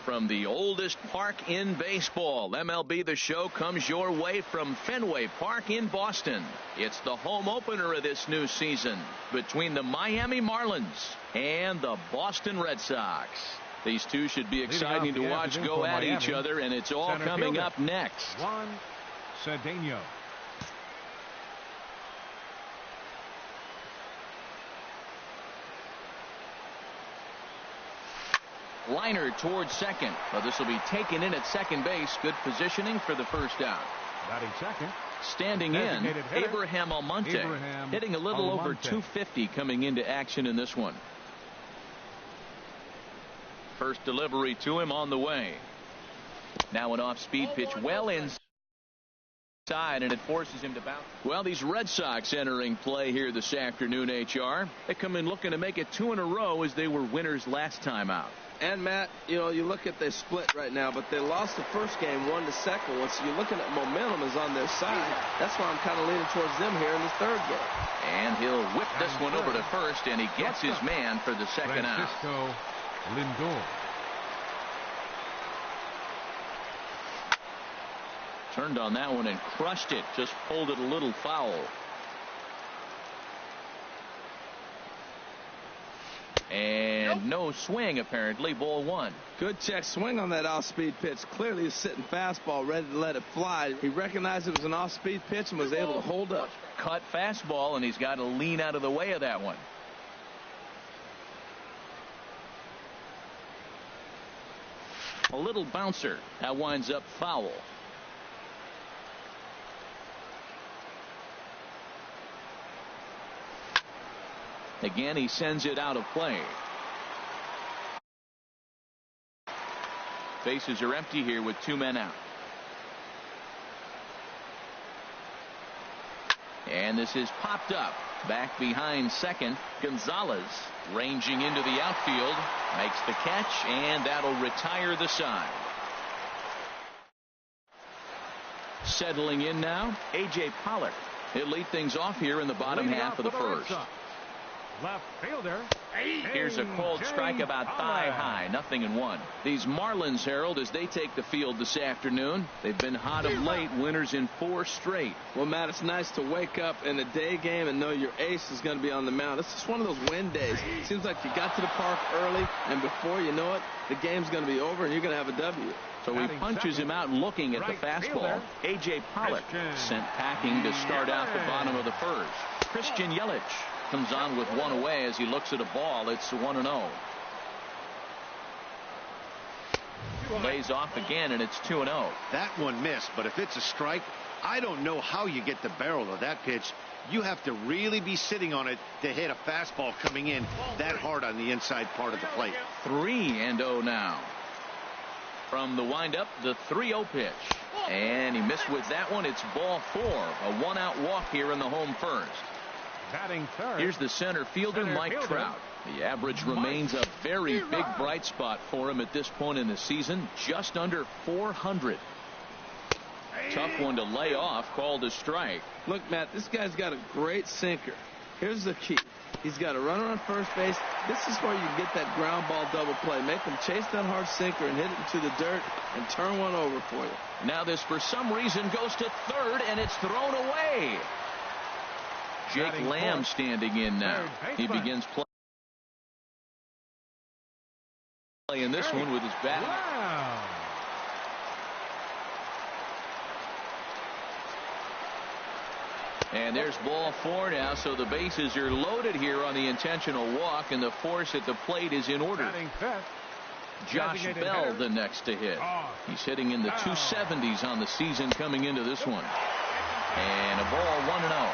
From the oldest park in baseball, MLB The Show comes your way from Fenway Park in Boston. It's the home opener of this new season between the Miami Marlins and the Boston Red Sox. These two should be exciting to watch go at each other, and it's all coming up next. Juan Cedeno. Liner towards second, but this will be taken in at second base. Good positioning for the first out. Batting second. Standing in, Abraham Almonte, hitting a little over 250 coming into action in this one. First delivery to him on the way. Now an off-speed pitch well inside, and it forces him to bounce. Well, these Red Sox entering play here this afternoon, HR. They come in looking to make it 2 in a row as they were winners last time out. And, Matt, you look at their split right now, but they lost the first game 1 to second one, so you're looking at momentum is on their side. That's why I'm kind of leaning towards them here in the third game. And he'll whip this one over to first, and he gets his man for the second out. Francisco Lindor. Turned on that one and crushed it. Just pulled it a little foul. And no swing, apparently. Ball 1. Good check swing on that off-speed pitch. Clearly a sitting fastball, ready to let it fly. He recognized it was an off-speed pitch and was able to hold up. Cut fastball, and he's got to lean out of the way of that one. A little bouncer. That winds up foul. Again, he sends it out of play. Bases are empty here with 2 men out. And this is popped up. Back behind second. Gonzalez ranging into the outfield. Makes the catch, and that'll retire the side. Settling in now, A.J. Pollock. He'll lead things off here in the bottom half of the first. Left fielder. Here's a cold strike about thigh high. 0-1. These Marlins, Harold, as they take the field this afternoon, they've been hot of late, winners in 4 straight. Well, Matt, it's nice to wake up in a day game and know your ace is going to be on the mound. It's just one of those win days. It seems like you got to the park early, and before you know it, the game's going to be over and you're going to have a W. So he punches him out looking at the fastball. A.J. Pollock sent packing to start out the bottom of the first. Christian Yelich comes on with 1 away as he looks at a ball. It's 1-0. Lays off again, and it's 2-0. That one missed, but if it's a strike, I don't know how you get the barrel of that pitch. You have to really be sitting on it to hit a fastball coming in that hard on the inside part of the plate. 3-0 now. From the windup, the 3-0 pitch. And he missed with that one. It's ball 4. A 1-out walk here in the home first. Batting third. Here's the center fielder, Mike Trout. The average remains a very big bright spot for him at this point in the season, just under 400. Tough one to lay off, called a strike. Look, Matt, this guy's got a great sinker. Here's the key. He's got a runner on first base. This is where you get that ground ball double play. Make him chase that hard sinker and hit it into the dirt and turn one over for you. Now this, for some reason, goes to third, and it's thrown away. Jake Lamb standing in now. He begins playing this one with his bat. Wow. And there's ball 4 now, so the bases are loaded here on the intentional walk, and the force at the plate is in order. Josh Bell the next to hit. He's hitting in the 270s on the season coming into this one. And a ball 1-0.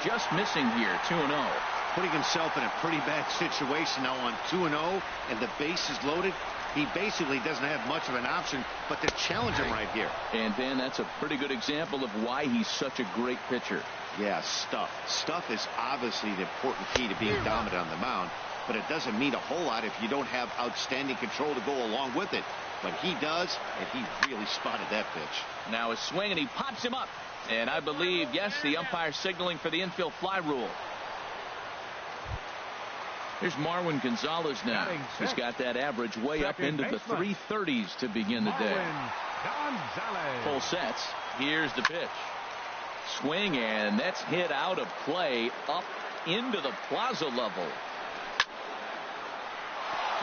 Just missing here, 2-0. Putting himself in a pretty bad situation now on 2-0, and the base is loaded. He basically doesn't have much of an option but to challenge him right here. And Dan, that's a pretty good example of why he's such a great pitcher. Yeah, stuff. Stuff is obviously the important key to being dominant on the mound, but it doesn't mean a whole lot if you don't have outstanding control to go along with it. But he does, and he really spotted that pitch. Now a swing, and he pops him up. And I believe, yes, the umpire signaling for the infield fly rule. Here's Marwin Gonzalez now. He's got that average way up into the 330s to begin the day. Full sets. Here's the pitch. Swing, and that's hit out of play up into the plaza level.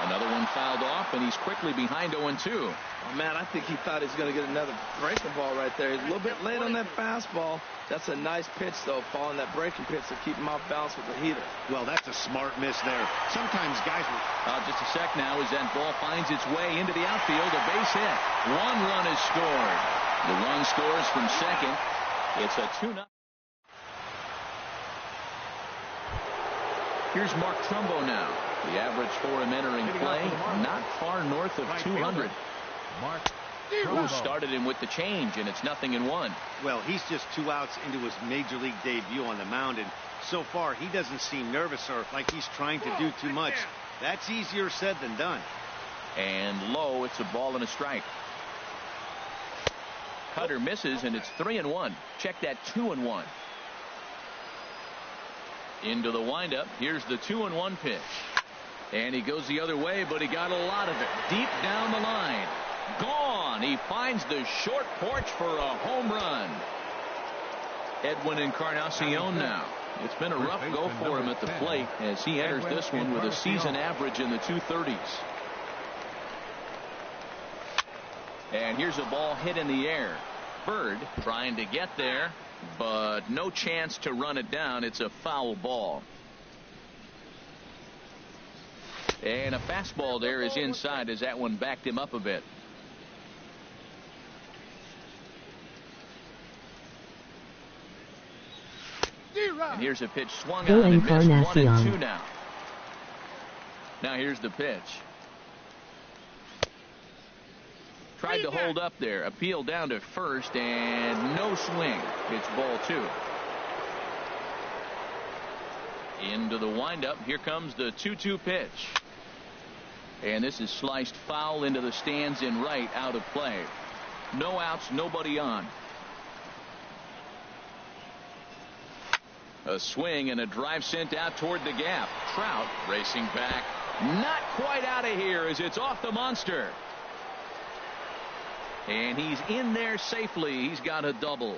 Another one fouled off, and he's quickly behind 0-2. Oh, man, I think he thought he was going to get another breaking ball right there. He's a little bit late on that fastball. That's a nice pitch, though, following that breaking pitch to keep him off balance with the heater. Well, that's a smart miss there. Sometimes guys will... Just a sec now as that ball finds its way into the outfield. A base hit. 1 run is scored. The run scores from second. It's a 2-0. Here's Mark Trumbo now. The average for him entering play, not far north of 200. Mark Who started him with the change, and it's 0-1. Well, he's just 2 outs into his major league debut on the mound, and so far he doesn't seem nervous or like he's trying to do too much. That's easier said than done. And low, it's a ball and a strike. Cutter misses, and it's 3-1. Check that 2-1. Into the windup. Here's the 2-1 pitch. And he goes the other way, but he got a lot of it. Deep down the line. Gone. He finds the short porch for a home run. Edwin Encarnacion now. It's been a rough go for him at the plate as he enters this one with a season average in the 230s. And here's a ball hit in the air. Bird trying to get there, but no chance to run it down. It's a foul ball. And a fastball there is inside as that one backed him up a bit. And here's a pitch swung on and missed. 1-2 now. Now here's the pitch. Tried to hold up there. Appeal down to first and no swing. It's ball 2. Into the windup. Here comes the 2-2 pitch. And this is sliced foul into the stands in right, out of play. No outs, nobody on. A swing and a drive sent out toward the gap. Trout racing back. Not quite out of here as it's off the monster. And he's in there safely. He's got a double.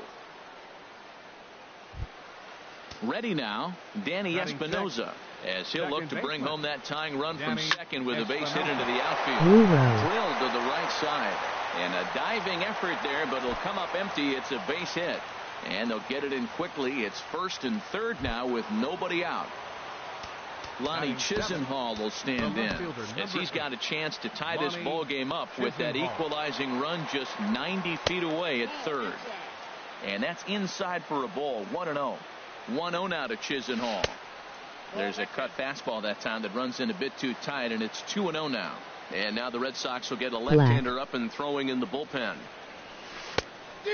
Ready now, Danny Espinoza, as he'll look to bring home that tying run from second with a base hit into the outfield. Drilled to the right side. And a diving effort there, but it'll come up empty. It's a base hit. And they'll get it in quickly. It's first and third now with nobody out. Lonnie Chisenhall will stand in as he's got a chance to tie this ball game up with that equalizing run just 90 feet away at third. And that's inside for a ball. 1-0. 1-0 now to Chisenhall. There's a cut fastball that time that runs in a bit too tight, and it's 2-0 now. And now the Red Sox will get a left-hander up and throwing in the bullpen.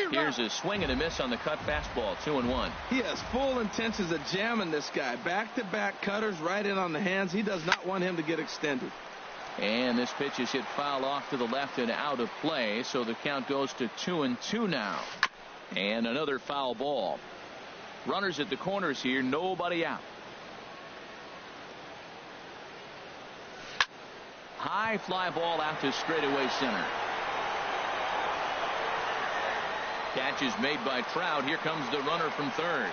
Here's a swing and a miss on the cut fastball. 2-1. He has full intentions of jamming this guy. Back-to-back cutters right in on the hands. He does not want him to get extended. And this pitch is hit foul off to the left and out of play. So the count goes to 2-2 now. And another foul ball. Runners at the corners here. Nobody out. High fly ball out to straightaway center. Catch is made by Trout. Here comes the runner from third.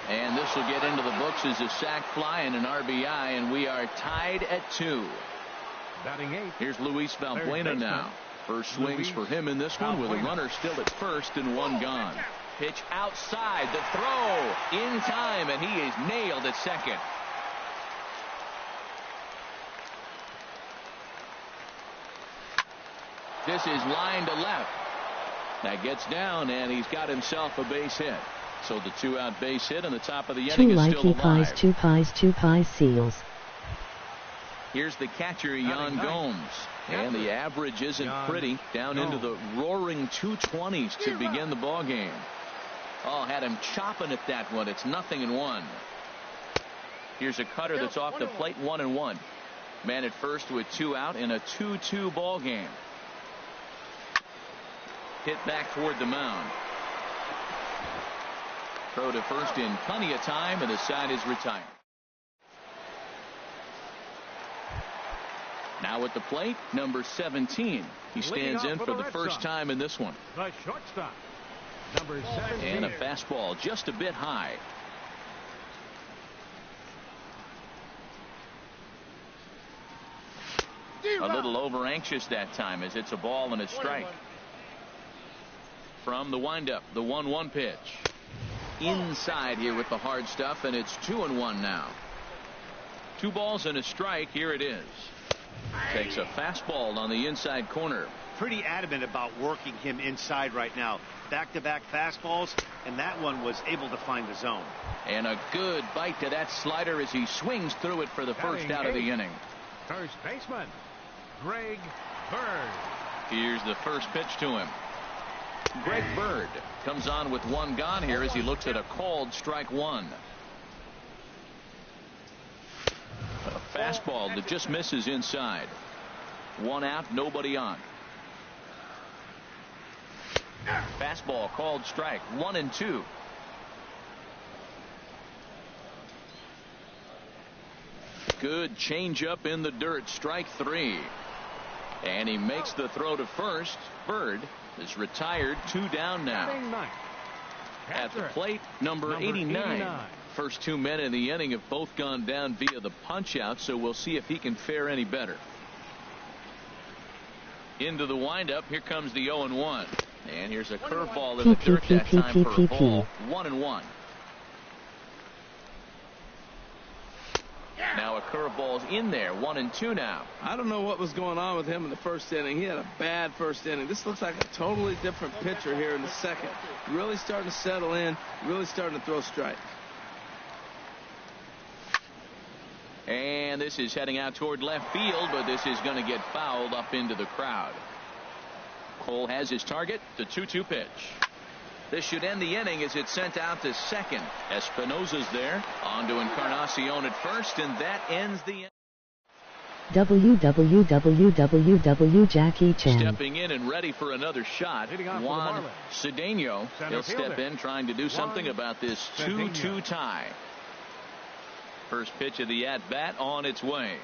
And this will get into the books as a sac fly and an RBI, and we are tied at 2. Batting 8. Here's Luis Valbuena now. First swings for him in this one with a runner still at first and one gone. Pitch outside. The throw in time, and he is nailed at second. This is line to left. That gets down, and he's got himself a base hit. So the 2-out base hit on the top of the inning is still alive. Two pies seals. Here's the catcher, Yan Gomes. And the average isn't pretty. Down into the roaring 220s to begin the ball game. Oh, had him chopping at that one. It's 0-1. Here's a cutter that's off the plate. 1-1. Man at first with 2 out in a 2-2 ball game. Hit back toward the mound. Throw to first in plenty of time, and the side is retired. Now at the plate, number 17. He stands in for the first time in this one. The shortstop, number 17. And a fastball just a bit high. A little over anxious that time as it's a ball and a strike. From the windup, the 1-1 pitch. Inside here with the hard stuff, and it's 2-1 now. 2 balls and a strike. Here it is. Takes a fastball on the inside corner. Pretty adamant about working him inside right now. Back-to-back fastballs, and that one was able to find the zone. And a good bite to that slider as he swings through it for the first out of the inning. First baseman, Greg Bird. Here's the first pitch to him. Greg Bird comes on with 1 gone here as he looks at a called strike 1. A fastball that just misses inside. 1 out, nobody on. Fastball called strike 1-2. Good changeup in the dirt, strike 3. And he makes the throw to first. Bird is retired, 2 down now. At the plate, number 89. First 2 men in the inning have both gone down via the punch out, so we'll see if he can fare any better. Into the windup, here comes the 0-1. And here's a curveball in the dirt that time for a ball. 1-1. Now a curveball's in there. 1-2 now. I don't know what was going on with him in the first inning. He had a bad first inning. This looks like a totally different pitcher here in the second. Really starting to settle in. Really starting to throw strikes. And this is heading out toward left field, but this is going to get fouled up into the crowd. Cole has his target. The 2-2 pitch. This should end the inning as it's sent out to second. Espinosa's there. On to Encarnacion at first, and that ends the inning. www.JackieChan. Stepping in and ready for another shot. Juan Cedeno. He'll step in trying to do something about this 2-2 tie. First pitch of the at-bat on its way.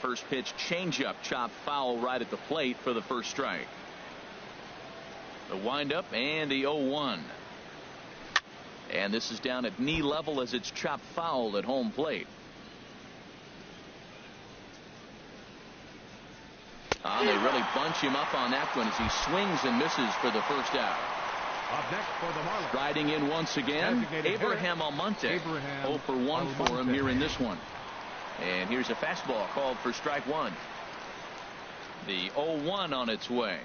First pitch changeup, chopped foul right at the plate for the first strike. The windup and the 0-1. And this is down at knee level as it's chopped foul at home plate. They really bunch him up on that one as he swings and misses for the first out. Up next for the Marlins. Riding in once again, Abraham Almonte. 0 for 1 for him here in this one. And here's a fastball called for strike 1. The 0-1 on its way.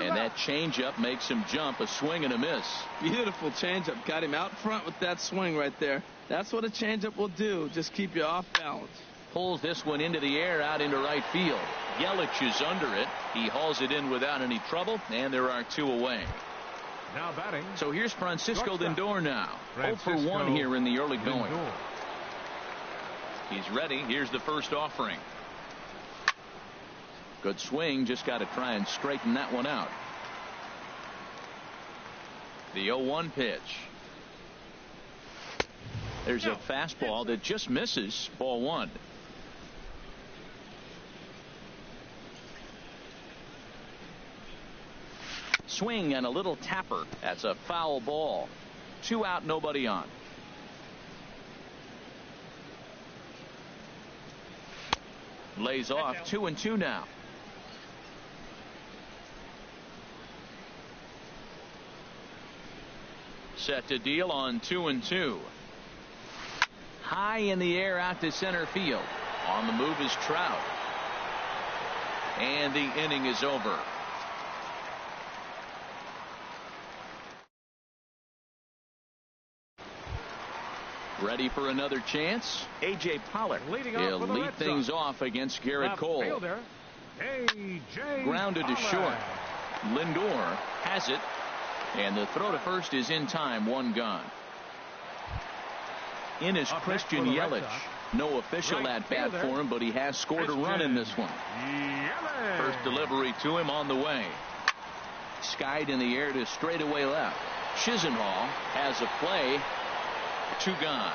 And that changeup makes him jump. A swing and a miss. Beautiful changeup. Got him out front with that swing right there. That's what a changeup will do. Just keep you off balance. Pulls this one into the air out into right field. Yelich is under it. He hauls it in without any trouble, and there are 2 away. Now batting. So here's Francisco Lindor now. 0 for 1 here in the early going. He's ready. Here's the first offering. Good swing. Just got to try and straighten that one out. The 0-1 pitch. There's a fastball that just misses. Ball 1. Swing and a little tapper. That's a foul ball. 2 out, nobody on. Lays off. 2-2 now. Set to deal on 2-2. High in the air out to center field. On the move is Trout. And the inning is over. Ready for another chance? A.J. Pollock. He'll lead things off against Garrett Cole. Grounded to short. Lindor has it. And the throw to first is in time. 1 gone. In is Christian Yelich. No official at-bat for him, but he has scored a run in this one. First delivery to him on the way. Skied in the air to straightaway left. Chisenhall has a play. 2 gone.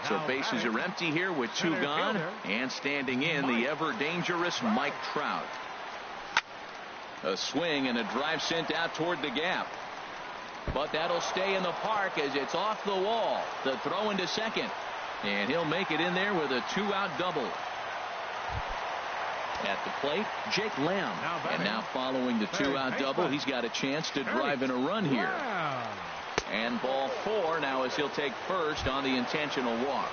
So bases are empty here with 2 gone, and standing in the ever-dangerous Mike Trout. A swing and a drive sent out toward the gap. But that'll stay in the park as it's off the wall. The throw into second. And he'll make it in there with a 2-out double. At the plate, Jake Lamb. And now following the 2-out double, he's got a chance to drive in a run here. And ball 4 now as he'll take first on the intentional walk.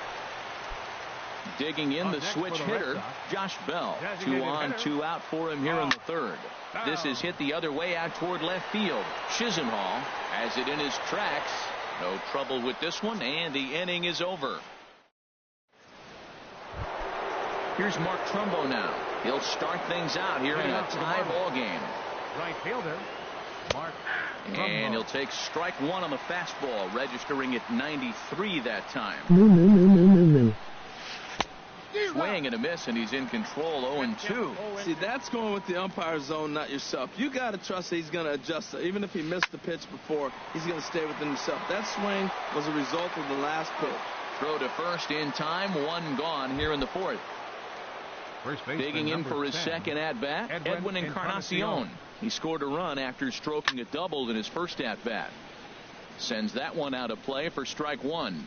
Digging in the switch hitter, Josh Bell. 2 on, 2 out for him here in the 3rd. This is hit the other way out toward left field. Chisenhall has it in his tracks. No trouble with this one, and the inning is over. Here's Mark Trumbo now. He'll start things out here in a tie ball game. Right fielder, Mark Trumbo. And he'll take strike 1 on the fastball, registering at 93 that time. Swing and a miss, and he's in control. 0-2. See, that's going with the umpire's zone, not yourself. You got to trust that he's going to adjust. Even if he missed the pitch before, he's going to stay within himself. That swing was a result of the last pitch. Throw to first in time. 1 gone here in the 4th. Digging in for his 2nd at-bat, Edwin Encarnacion. He scored a run after stroking a double in his first at-bat. Sends that one out of play for strike 1.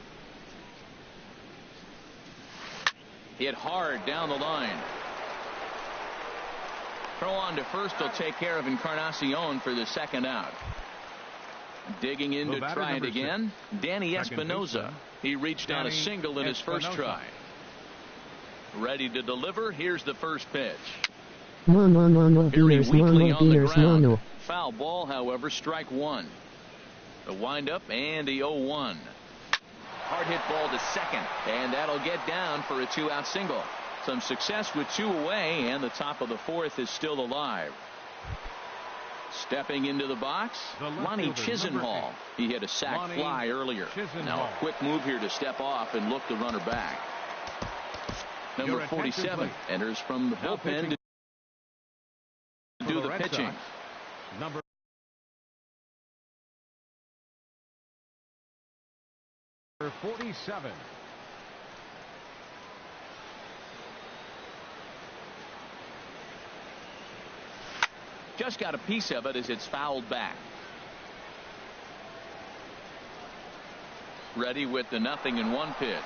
Hit hard down the line. Throw on to first will take care of Encarnacion for the 2nd out. Digging in to try it again, Danny Espinoza. He reached out a single in his first try. Ready to deliver. Here's the first pitch. Very weakly on the ground. Foul ball, however, strike 1. The windup and the 0-1. Hard hit ball to second, and that'll get down for a 2-out single. Some success with 2 away, and the top of the 4th is still alive. Stepping into the box, Ronnie Chisenhall. He hit a sac fly earlier. Now a quick move here to step off and look the runner back. Number 47 enters from the bullpen to do the pitching. Number 47. Just got a piece of it as it's fouled back. Ready with the 0-1 pitch.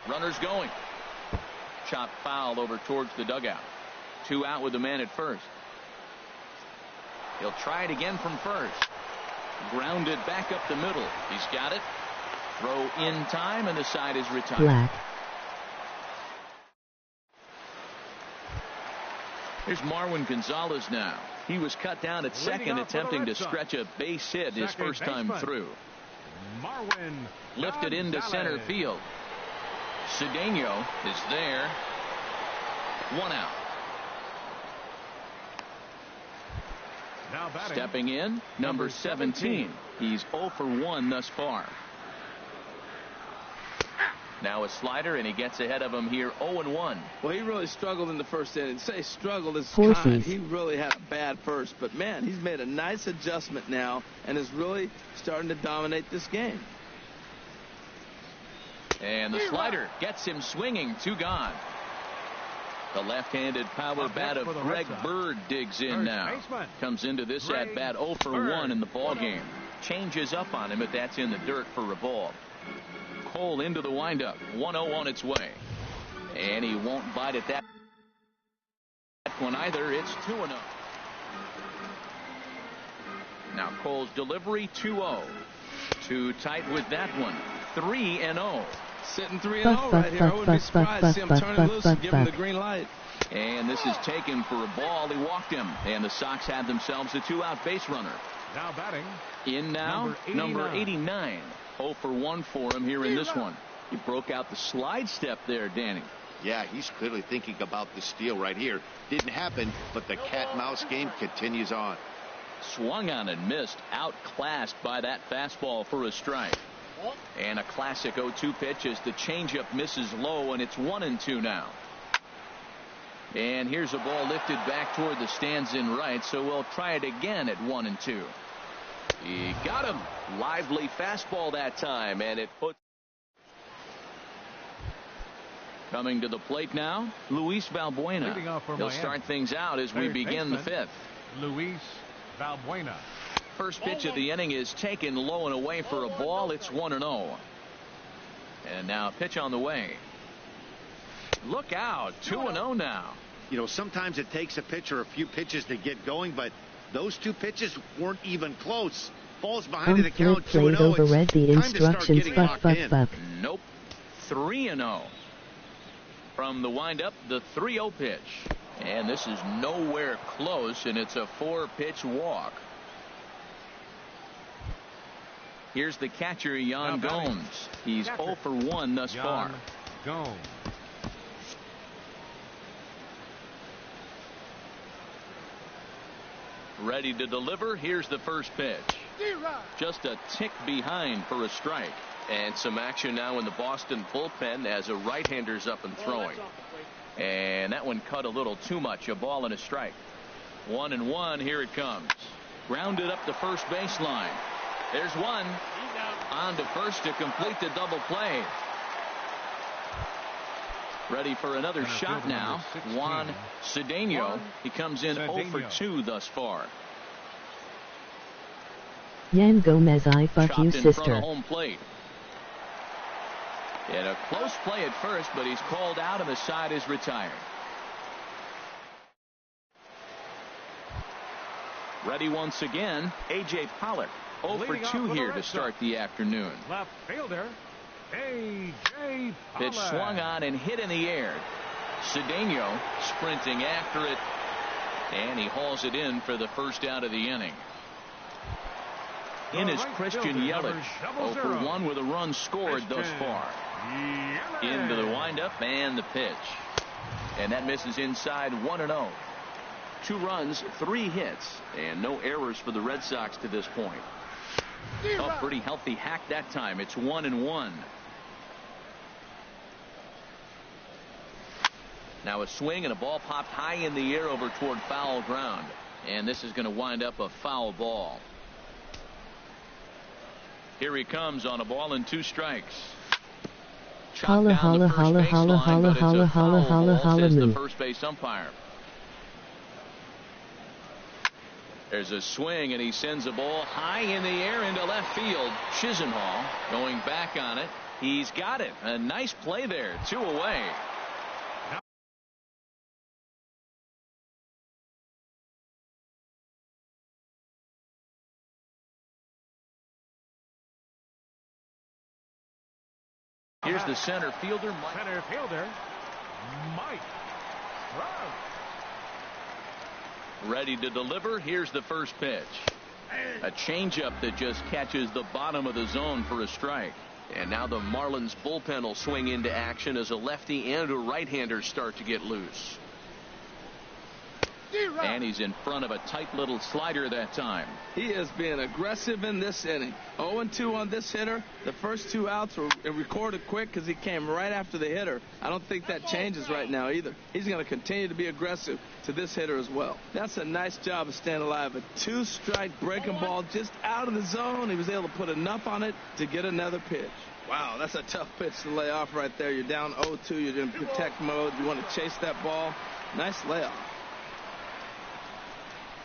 Runners going. Chop foul over towards the dugout. 2 out with the man at first. He'll try it again from first. Grounded back up the middle. He's got it. Throw in time, and the side is retired. Black. Here's Marwin Gonzalez now. He was cut down at second, attempting to stretch a base hit his first time through. Marwin lifted into center field. Cedeno is there. 1 out. Now batting. Stepping in, number 17. He's 0 for 1 thus far. Now a slider, and he gets ahead of him here 0-1. Well, he really struggled in the first inning. To say struggled is kind. He really had a bad first. But, man, he's made a nice adjustment now and is really starting to dominate this game. And the slider gets him swinging. 2 gone. The left-handed power bat of Greg Bird digs in now. Comes into this at-bat 0 for 1 in the ballgame. Changes up on him, but that's in the dirt for a ball. Cole into the windup. 1-0 on its way. And he won't bite at that one either. It's 2-0. Now Cole's delivery 2-0. Too tight with that one. 3-0. Sitting 3-0 right here. I wouldn't be surprised to see him turn loose and give him the green light. And this is taken for a ball. He walked him. And the Sox had themselves a 2-out base runner. Now batting. In now, number 89. 0 for 1 for him here in this one. He broke out the slide step there, Danny. Yeah, he's clearly thinking about the steal right here. Didn't happen, but the cat-mouse game continues on. Swung on and missed. Outclassed by that fastball for a strike. And a classic 0-2 pitch as the changeup misses low, and it's 1-2 now. And here's a ball lifted back toward the stands in right, so we'll try it again at 1-2. He got him. Lively fastball that time, and it puts. Coming to the plate now, Luis Valbuena. Leading off for He'll Miami. start things out as we Third begin the baseman, fifth. Luis Valbuena. First pitch of the inning is taken low and away for a ball. It's 1-0. And now a pitch on the way. Look out, 2-0 now. You know, sometimes it takes a pitcher a few pitches to get going, but those two pitches weren't even close. Ball's behind in the count, 2-0. Overread the It's time to start instructions. getting locked in. Nope. 3-0. From the windup, the 3-0 pitch. And this is nowhere close, and it's a 4-pitch walk. Here's the catcher, Yan Gomes. He's 0 for 1 thus far. Gomes. Ready to deliver. Here's the first pitch. Just a tick behind for a strike. And some action now in the Boston bullpen as a right-hander's up and throwing. And that one cut a little too much. A ball and a strike. 1-1. Here it comes. Grounded up the first baseline. There's one. On to first to complete the double play. Ready for another shot now. Juan Cedeno. He comes in 0 for 2 thus far. Yan Gomez, I fuck you, Chopped in front sister. of home plate. And a close play at first, but he's called out and the side is retired. Ready once again, A.J. Pollock. 0 for 2 here to start the afternoon. Left fielder, A.J. Pitch swung on and hit in the air. Cedeno sprinting after it, and he hauls it in for the first out of the inning. In is Christian Yelich, 0 for 1 with a run scored thus far. Into the windup and the pitch. And that misses inside 1-0. 2 runs, 3 hits, and no errors for the Red Sox to this point. A pretty healthy hack that time. It's 1-1. Now a swing and a ball popped high in the air over toward foul ground. And this is going to wind up a foul ball. Here he comes on a ball and 2 strikes. Holla, holla, holla, holla, holla, holla, holla, holla, holla, says the moo. first base umpire. There's a swing and he sends a ball high in the air into left field. Chisenhall going back on it. He's got it. A nice play there. 2 away. Here's the center fielder, Mike. Center fielder, Mike Trout. Ready to deliver. Here's the first pitch. A changeup that just catches the bottom of the zone for a strike. And now the Marlins bullpen will swing into action as a lefty and a right-hander start to get loose. And he's in front of a tight little slider that time. He is being aggressive in this inning. 0-2 on this hitter. The first 2 outs were recorded quick because he came right after the hitter. I don't think that changes right now either. He's going to continue to be aggressive to this hitter as well. That's a nice job of staying alive. A 2-strike breaking ball just out of the zone. He was able to put enough on it to get another pitch. Wow, that's a tough pitch to lay off right there. You're down 0-2. You're in protect mode. You want to chase that ball. Nice layoff.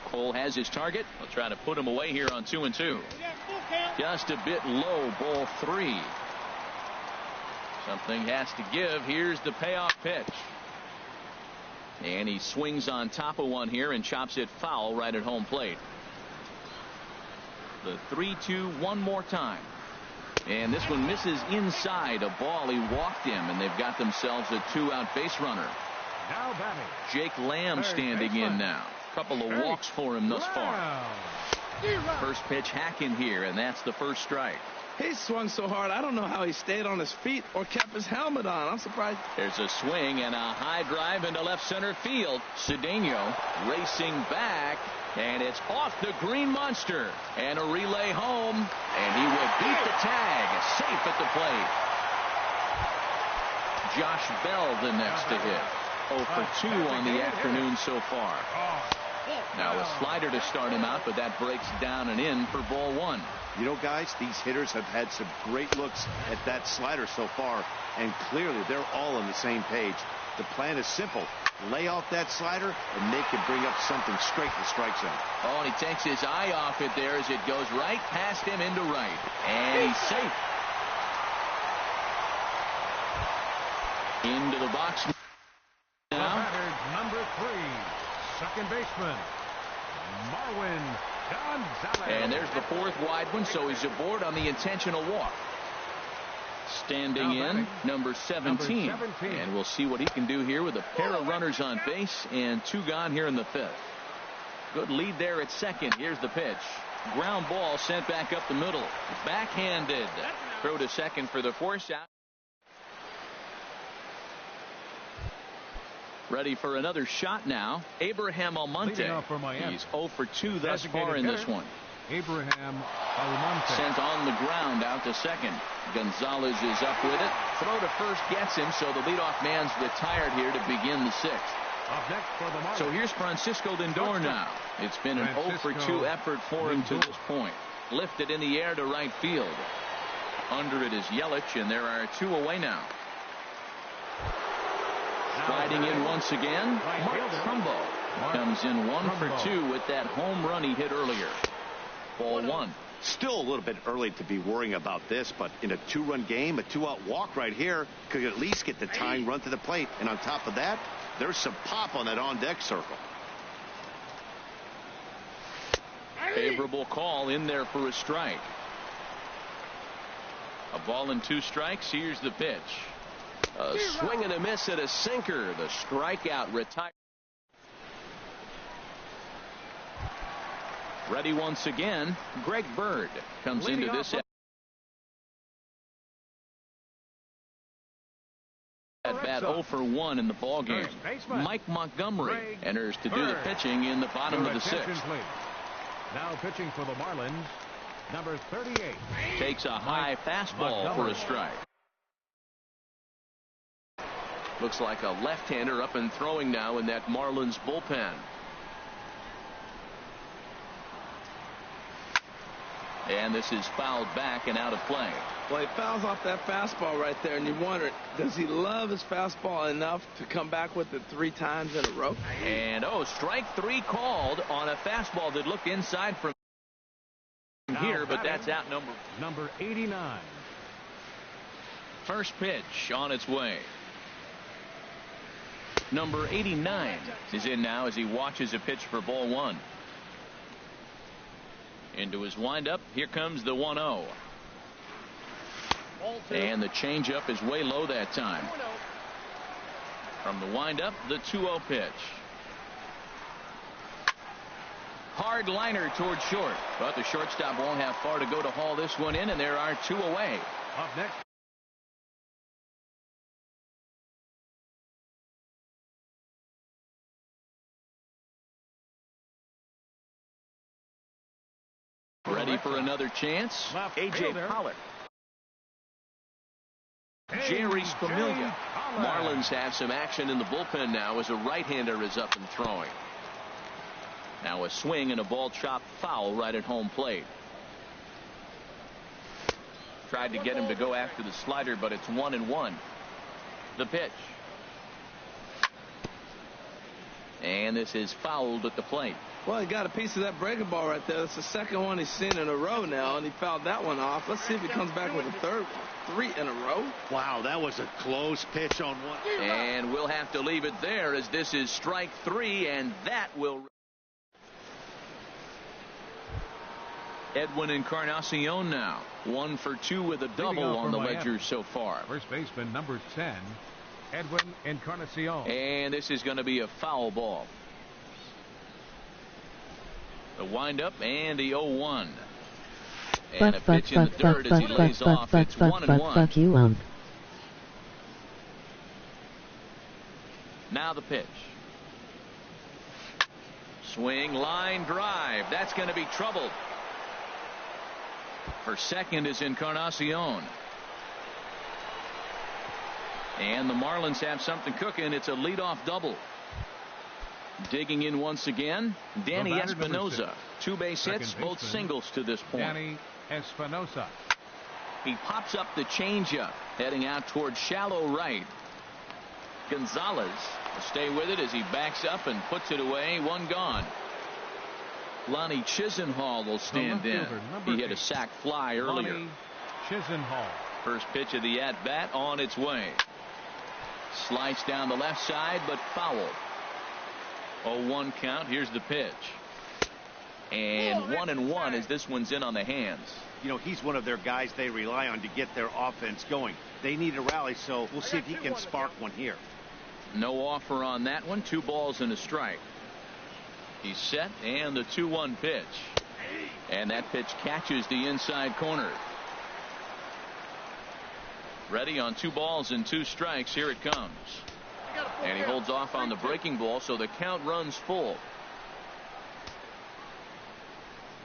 Cole has his target. He'll try to put him away here on 2-2. Just a bit low, ball 3. Something has to give. Here's the payoff pitch. And he swings on top of one here and chops it foul right at home plate. The 3-2 one more time. And this one misses inside. A ball he walked him, and they've got themselves a 2-out base runner. Now batting, Jake Lamb standing in now. Couple of walks for him thus far. First pitch hacking here, and that's the first strike. He swung so hard, I don't know how he stayed on his feet or kept his helmet on. I'm surprised. There's a swing and a high drive into left center field. Cedeno racing back, and it's off the green monster. And a relay home, and he will beat the tag. Safe at the plate. Josh Bell the next to hit. 0 for 2 on the afternoon so far. Now a slider to start him out, but that breaks down and in for ball one. You know, guys, these hitters have had some great looks at that slider so far, and clearly they're all on the same page. The plan is simple. Lay off that slider, and they can bring up something straight in the strike zone. Oh, and he takes his eye off it there as it goes right past him into right. And he's safe. Into the box now. Number 3, second baseman, Marwin Gonzalez. And there's the fourth wide one, so he's aboard on the intentional walk. Standing in, number 17. And we'll see what he can do here with a pair of runners on base and 2 gone here in the 5th. Good lead there at second. Here's the pitch. Ground ball sent back up the middle. Backhanded. Throw to second for the force out. Ready for another shot now. Abraham Almonte. He's 0 for 2 thus far in this one. Abraham Almonte. Sent on the ground out to second. Gonzalez is up with it. Throw to first gets him, so the leadoff man's retired here to begin the 6th. Up next for the Marlins. So here's Francisco Lindor now. It's been an 0 for 2 effort for him to this point. Lifted in the air to right field. Under it is Yelich, and there are 2 away now. Riding in once again, Mark Trumbo comes in 1 for 2 with that home run he hit earlier. Ball 1. Still a little bit early to be worrying about this, but in a 2-run game, a 2-out walk right here could at least get the tying run to the plate. And on top of that, there's some pop on that on-deck circle. Favorable call in there for a strike. A ball and 2 strikes. Here's the pitch. A swing and a miss at a sinker. The strikeout retired. Ready once again. Greg Bird comes into this at bat 0 for 1 in the ball game. Mike Montgomery enters to do the pitching in the bottom of the 6th. Now pitching for the Marlins, number 38. Takes a high fastball for a strike. Looks like a left-hander up and throwing now in that Marlins bullpen. And this is fouled back and out of play. Well, he fouls off that fastball right there, and you wonder, does he love his fastball enough to come back with it 3 times in a row? And strike 3 called on a fastball that looked inside from here, but that's out number 89. First pitch on its way. Number 89 is in now as he watches a pitch for ball 1. Into his windup. Here comes the 1-0. And the changeup is way low that time. From the windup, the 2-0 pitch. Hard liner towards short, but the shortstop won't have far to go to haul this one in, and there are 2 away. Up next. Ready for another chance. A.J. Pollock. Jerry Familia. Marlins have some action in the bullpen now as a right-hander is up and throwing. Now a swing and a ball chopped foul right at home plate. Tried to get him to go after the slider, but it's 1-1. The pitch. And this is fouled at the plate. Well, he got a piece of that breaking ball right there. That's the second one he's seen in a row now, and he fouled that one off. Let's see if he comes back with a third one. 3 in a row. Wow, that was a close pitch on one. And we'll have to leave it there as this is strike 3, and that will. Edwin Encarnacion now 1 for 2 with a double on the ledger so far. First baseman number 10, Edwin Encarnacion. And this is going to be a foul ball. The windup and the 0-1. And a pitch in the dirt as he lays off. It's 1-1. Now the pitch. Swing, line, drive. That's going to be troubled. For second is Encarnacion. And the Marlins have something cooking. It's a leadoff double. Digging in once again, Danny Espinosa. 2 base hits, both singles to this point. Danny Espinosa. He pops up the changeup, heading out towards shallow right. Gonzalez will stay with it as he backs up and puts it away. 1 gone. Lonnie Chisenhall will stand in. He hit a sac fly earlier. Lonnie Chisenhall. First pitch of the at-bat on its way. Sliced down the left side, but foul. 0-1 count. Here's the pitch. And 1-1 as this one's in on the hands. You know, he's one of their guys they rely on to get their offense going. They need a rally, so we'll see if he can spark one here. No offer on that one. 2 balls and a strike. He's set, and the 2-1 pitch. And that pitch catches the inside corner. Ready on 2 balls and 2 strikes. Here it comes. And he holds off on the breaking ball, so the count runs full.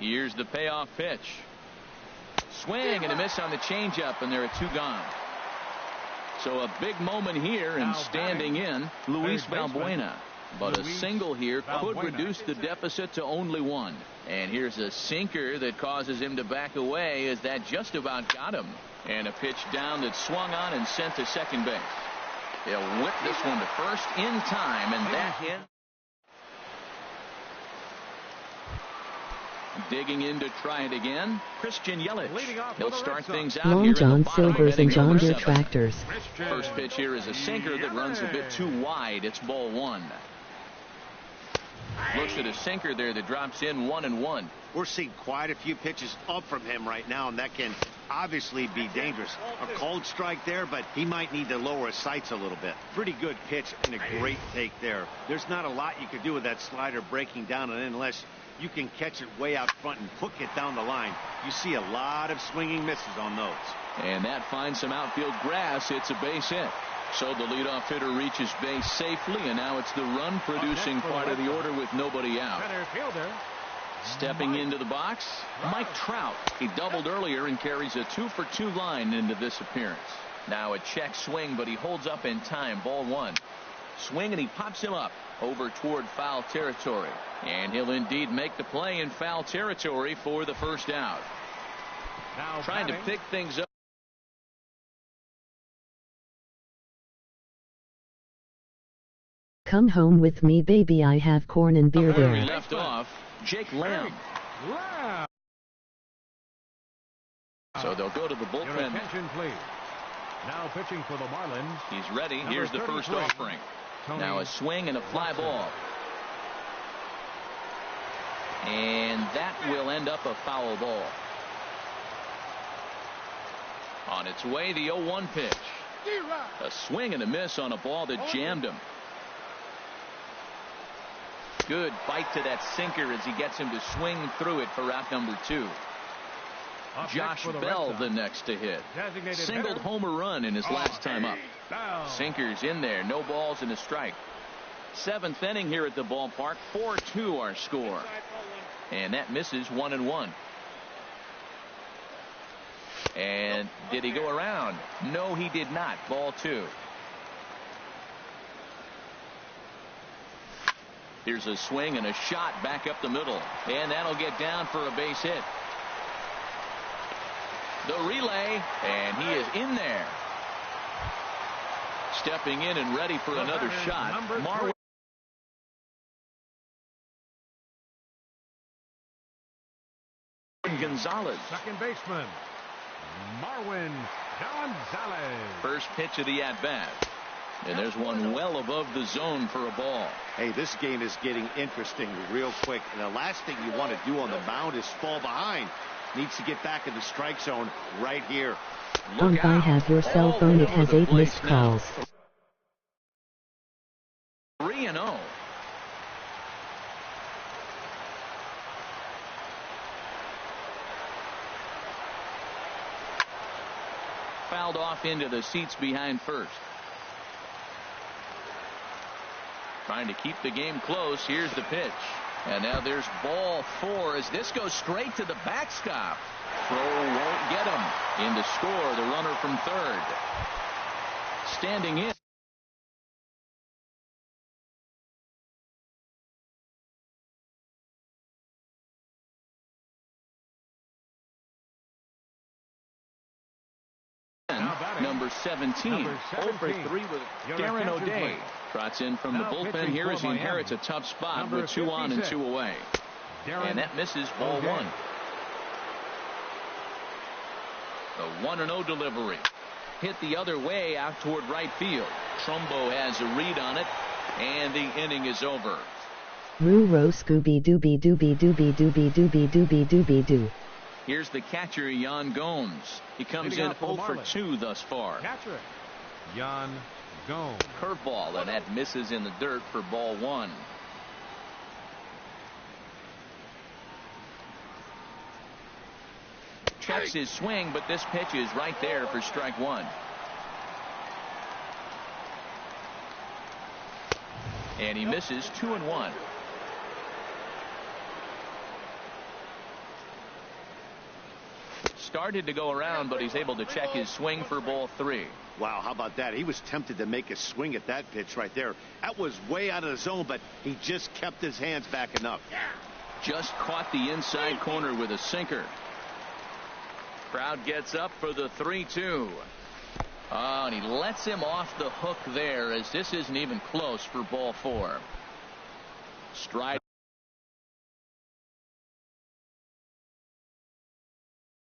Here's the payoff pitch. Swing and a miss on the changeup, and there are 2 gone. So a big moment here, and standing in, Luis Valbuena. But a single here could reduce the deficit to only 1. And here's a sinker that causes him to back away, as that just about got him. And a pitch down that swung on and sent to second base. They'll whip this one to first in time, and that in. Digging in to try it again, Christian Yelich. He'll start things out Long here John in the bottom, Silvers and John Deere 7. Tractors. First pitch here is a sinker that runs a bit too wide. It's ball 1. Looks at a sinker there that drops in 1-1. We're seeing quite a few pitches up from him right now, and that can obviously be dangerous. A cold strike there, but he might need to lower his sights a little bit. Pretty good pitch and a great take there. There's not a lot you can do with that slider breaking down, and unless you can catch it way out front and hook it down the line, you see a lot of swinging misses on those. And that finds some outfield grass. It's a base hit. So the leadoff hitter reaches base safely, and now it's the run-producing part of the order with nobody out. Stepping into the box, Mike Trout. He doubled earlier and carries a 2-for-2 line into this appearance. Now a check swing, but he holds up in time. Ball 1. Swing, and he pops him up over toward foul territory. And he'll indeed make the play in foul territory for the first out. Now trying to pick things up. Come home with me, baby. I have corn and beer Where we there. left off, Jake Lamb. So they'll go to the Your bullpen. attention, please. Now pitching for the Marlins. He's ready. Number Here's the first 33, offering. Tony Now a swing and a fly ball. And that will end up a foul ball. On its way, the 0-1 pitch. A swing and a miss on a ball that jammed him. Good bite to that sinker as he gets him to swing through it for out number 2. Josh Bell the next to hit. Singled homer run in his last time up. Sinkers in there. No balls and a strike. 7th inning here at the ballpark. 4-2 our score. And that misses 1-1. And did he go around? No, he did not. Ball 2. Here's a swing and a shot back up the middle. And that'll get down for a base hit. The relay, and he is in there. Stepping in and ready for another shot. Marwin Gonzalez. Second baseman, Marwin Gonzalez. First pitch of the at-bat. And there's one well above the zone for a ball. Hey, this game is getting interesting real quick. And the last thing you want to do on the mound is fall behind. Needs to get back in the strike zone right here. Don't I have your cell phone? It has 8 missed calls. 3-0. Fouled off into the seats behind first. Trying to keep the game close. Here's the pitch. And now there's ball 4 as this goes straight to the backstop. Throw won't get him. In to score, the runner from third. Standing in. number 17. 0 for 3 with Darren O'Day. Trots in from the bullpen here as he inherits a tough spot with 2 on and 2 away. And that misses ball 1. The 1-0 delivery. Hit the other way out toward right field. Trumbo has a read on it, and the inning is over. Roo-ro Scooby Dooby Dooby Dooby Dooby Dooby Dooby Dooby Doo. Here's the catcher, Yan Gomes. He comes in 0 for 2 thus far. Catcher, Yan Gomes. Curveball, and that misses in the dirt for ball 1. Checks his swing, but this pitch is right there for strike 1. And he misses 2-1. Started to go around, but he's able to check his swing for ball 3. Wow, how about that? He was tempted to make a swing at that pitch right there. That was way out of the zone, but he just kept his hands back enough. Just caught the inside corner with a sinker. Crowd gets up for the 3-2. Oh, and he lets him off the hook there, as this isn't even close for ball 4. Stride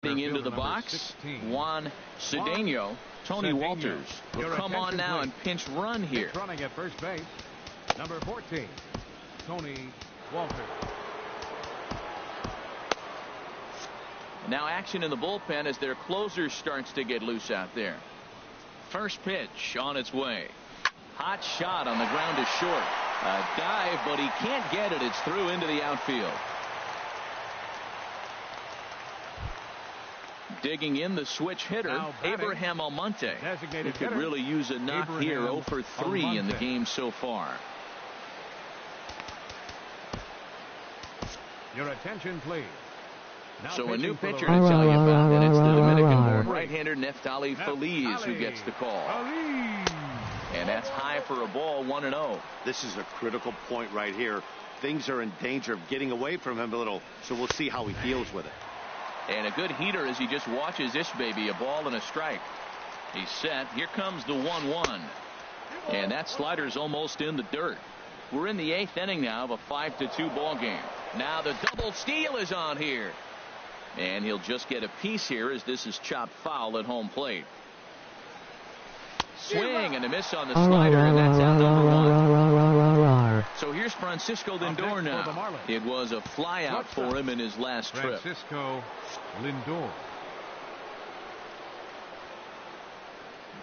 into the box. Juan Cedeno. Tony Walters will come on now and pinch run here. Running at first base, number 14, Tony Walters. Now action in the bullpen as their closer starts to get loose out there. First pitch on its way. Hot shot on the ground to short. A dive, but he can't get it. It's through into the outfield. Digging in the switch hitter, Abraham Almonte. He could really use a knock here. 0 for 3 in the game so far. Your attention, please. So a new pitcher to tell you about, and it's the Dominican-born right-hander Neftali Feliz who gets the call. And that's high for a ball, 1-0. This is a critical point right here. Things are in danger of getting away from him a little, so we'll see how he deals with it. And a good heater as he just watches this baby, a ball and a strike. He's set. Here comes the 1-1. And that slider's almost in the dirt. We're in the 8th inning now of a 5-2 ball game. Now the double steal is on here. And he'll just get a piece here as this is chopped foul at home plate. Swing and a miss on the slider, and that's out number 1. So here's Francisco Lindor now. It was a flyout for him in his last trip. Francisco Lindor.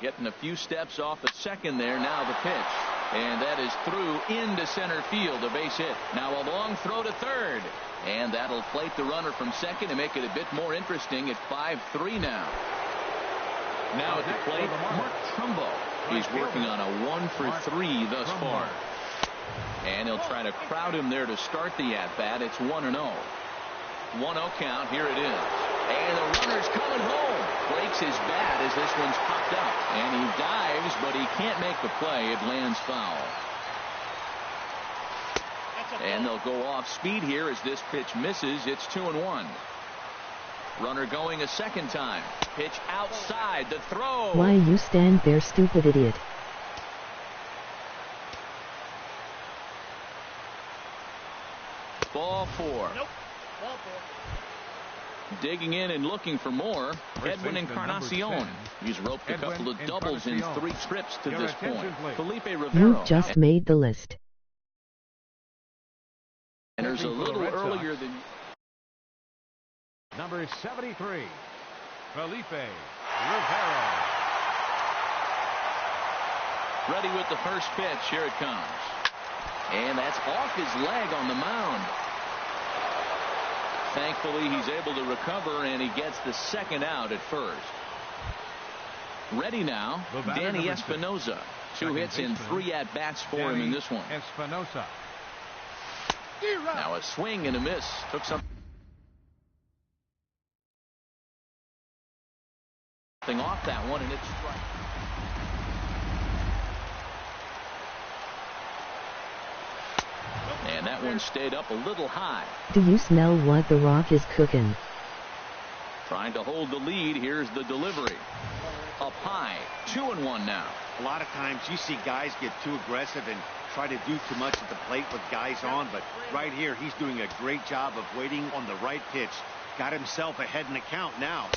Getting a few steps off at second there. Now the pitch. And that is through into center field, a base hit. Now a long throw to third. And that'll plate the runner from second and make it a bit more interesting at 5-3 now. Now at the plate, Mark Trumbo. He's working on a 1 for 3 thus far. And he'll try to crowd him there to start the at-bat. It's 1-0. 1-0 count. Here it is. And the runner's coming home. Breaks his bat as this one's popped up. And he dives, but he can't make the play. It lands foul. And they'll go off speed here as this pitch misses. It's 2-1. Runner going a second time. Pitch outside. The throw. Why you stand there, stupid idiot? Ball 4. Nope. Ball 4. Digging in and looking for more. Edwin Encarnacion. He's roped a couple of doubles in 3 trips to this point. Felipe Rivero. You just made the list. And there's a little earlier than number 73, Felipe Rivero. Ready with the first pitch. Here it comes. And that's off his leg on the mound. Thankfully, he's able to recover, and he gets the second out at first. Ready now, Danny Espinosa. 2 hits in 3 at-bats for him in this one. Espinosa. Now a swing and a miss. Took something off that one, and it's strike. And that one stayed up a little high. Do you smell what the Rock is cooking? Trying to hold the lead. Here's the delivery. A high. 2-1 now. A lot of times you see guys get too aggressive and try to do too much at the plate with guys on, but right here he's doing a great job of waiting on the right pitch. Got himself ahead in the count now.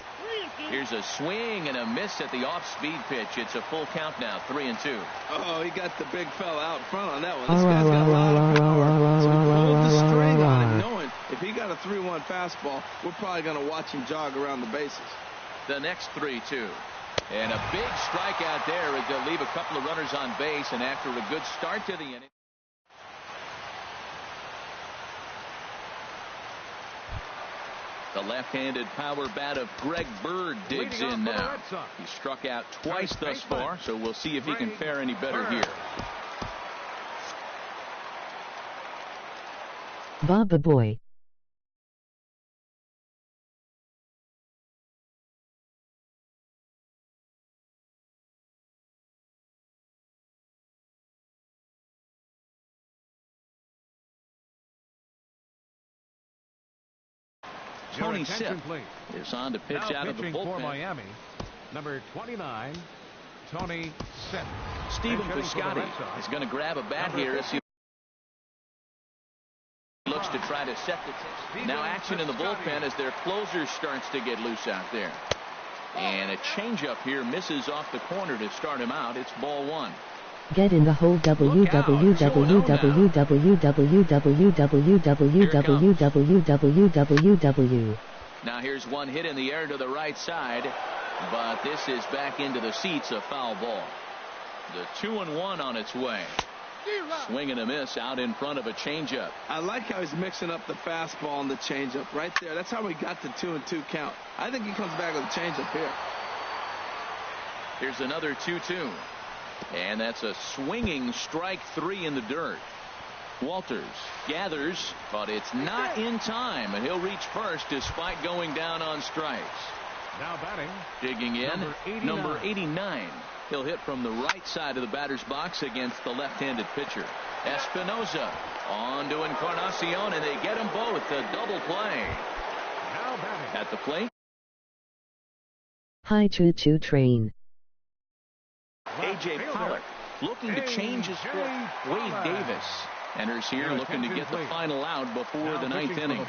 Here's a swing and a miss at the off-speed pitch. It's a full count now, 3-2. Oh, he got the big fella out front on that one. This guy's got a lot of power. So he pulled the string on him, knowing if he got a 3-1 fastball, we're probably going to watch him jog around the bases. The next 3-2. And a big strikeout there as they'll leave a couple of runners on base, and after a good start to the inning. The left-handed power bat of Greg Bird digs in now. He struck out twice thus far, so we'll see if he can fare any better here. Baba boy. Tony Sipp is on to pitch out of the bullpen. For Miami, number 29, Tony Sipp. Stephen Piscotty is going to grab a bat here as he looks to try to set the tip. Now action in the bullpen as their closer starts to get loose out there. And a changeup here misses off the corner to start him out. It's ball one. Get in the hole www. Now here's one hit in the air to the right side, but this is back into the seats, a foul ball. The 2-1 on its way. Swing and a miss out in front of a changeup. I like how he's mixing up the fastball and the changeup right there. That's how we got the 2-2 count. I think he comes back with a changeup here. Here's another 2-2. And that's a swinging strike three in the dirt. Walters gathers, but it's not in time, and he'll reach first despite going down on strikes. Now batting. Digging in, number 89. He'll hit from the right side of the batter's box against the left-handed pitcher. Espinosa on to Encarnacion, and they get them both. A double play. Now batting. At the plate. Hi choo-choo train. A.J. Pollock looking to change his foot. Wade Davis enters here looking to get the final out before the ninth inning.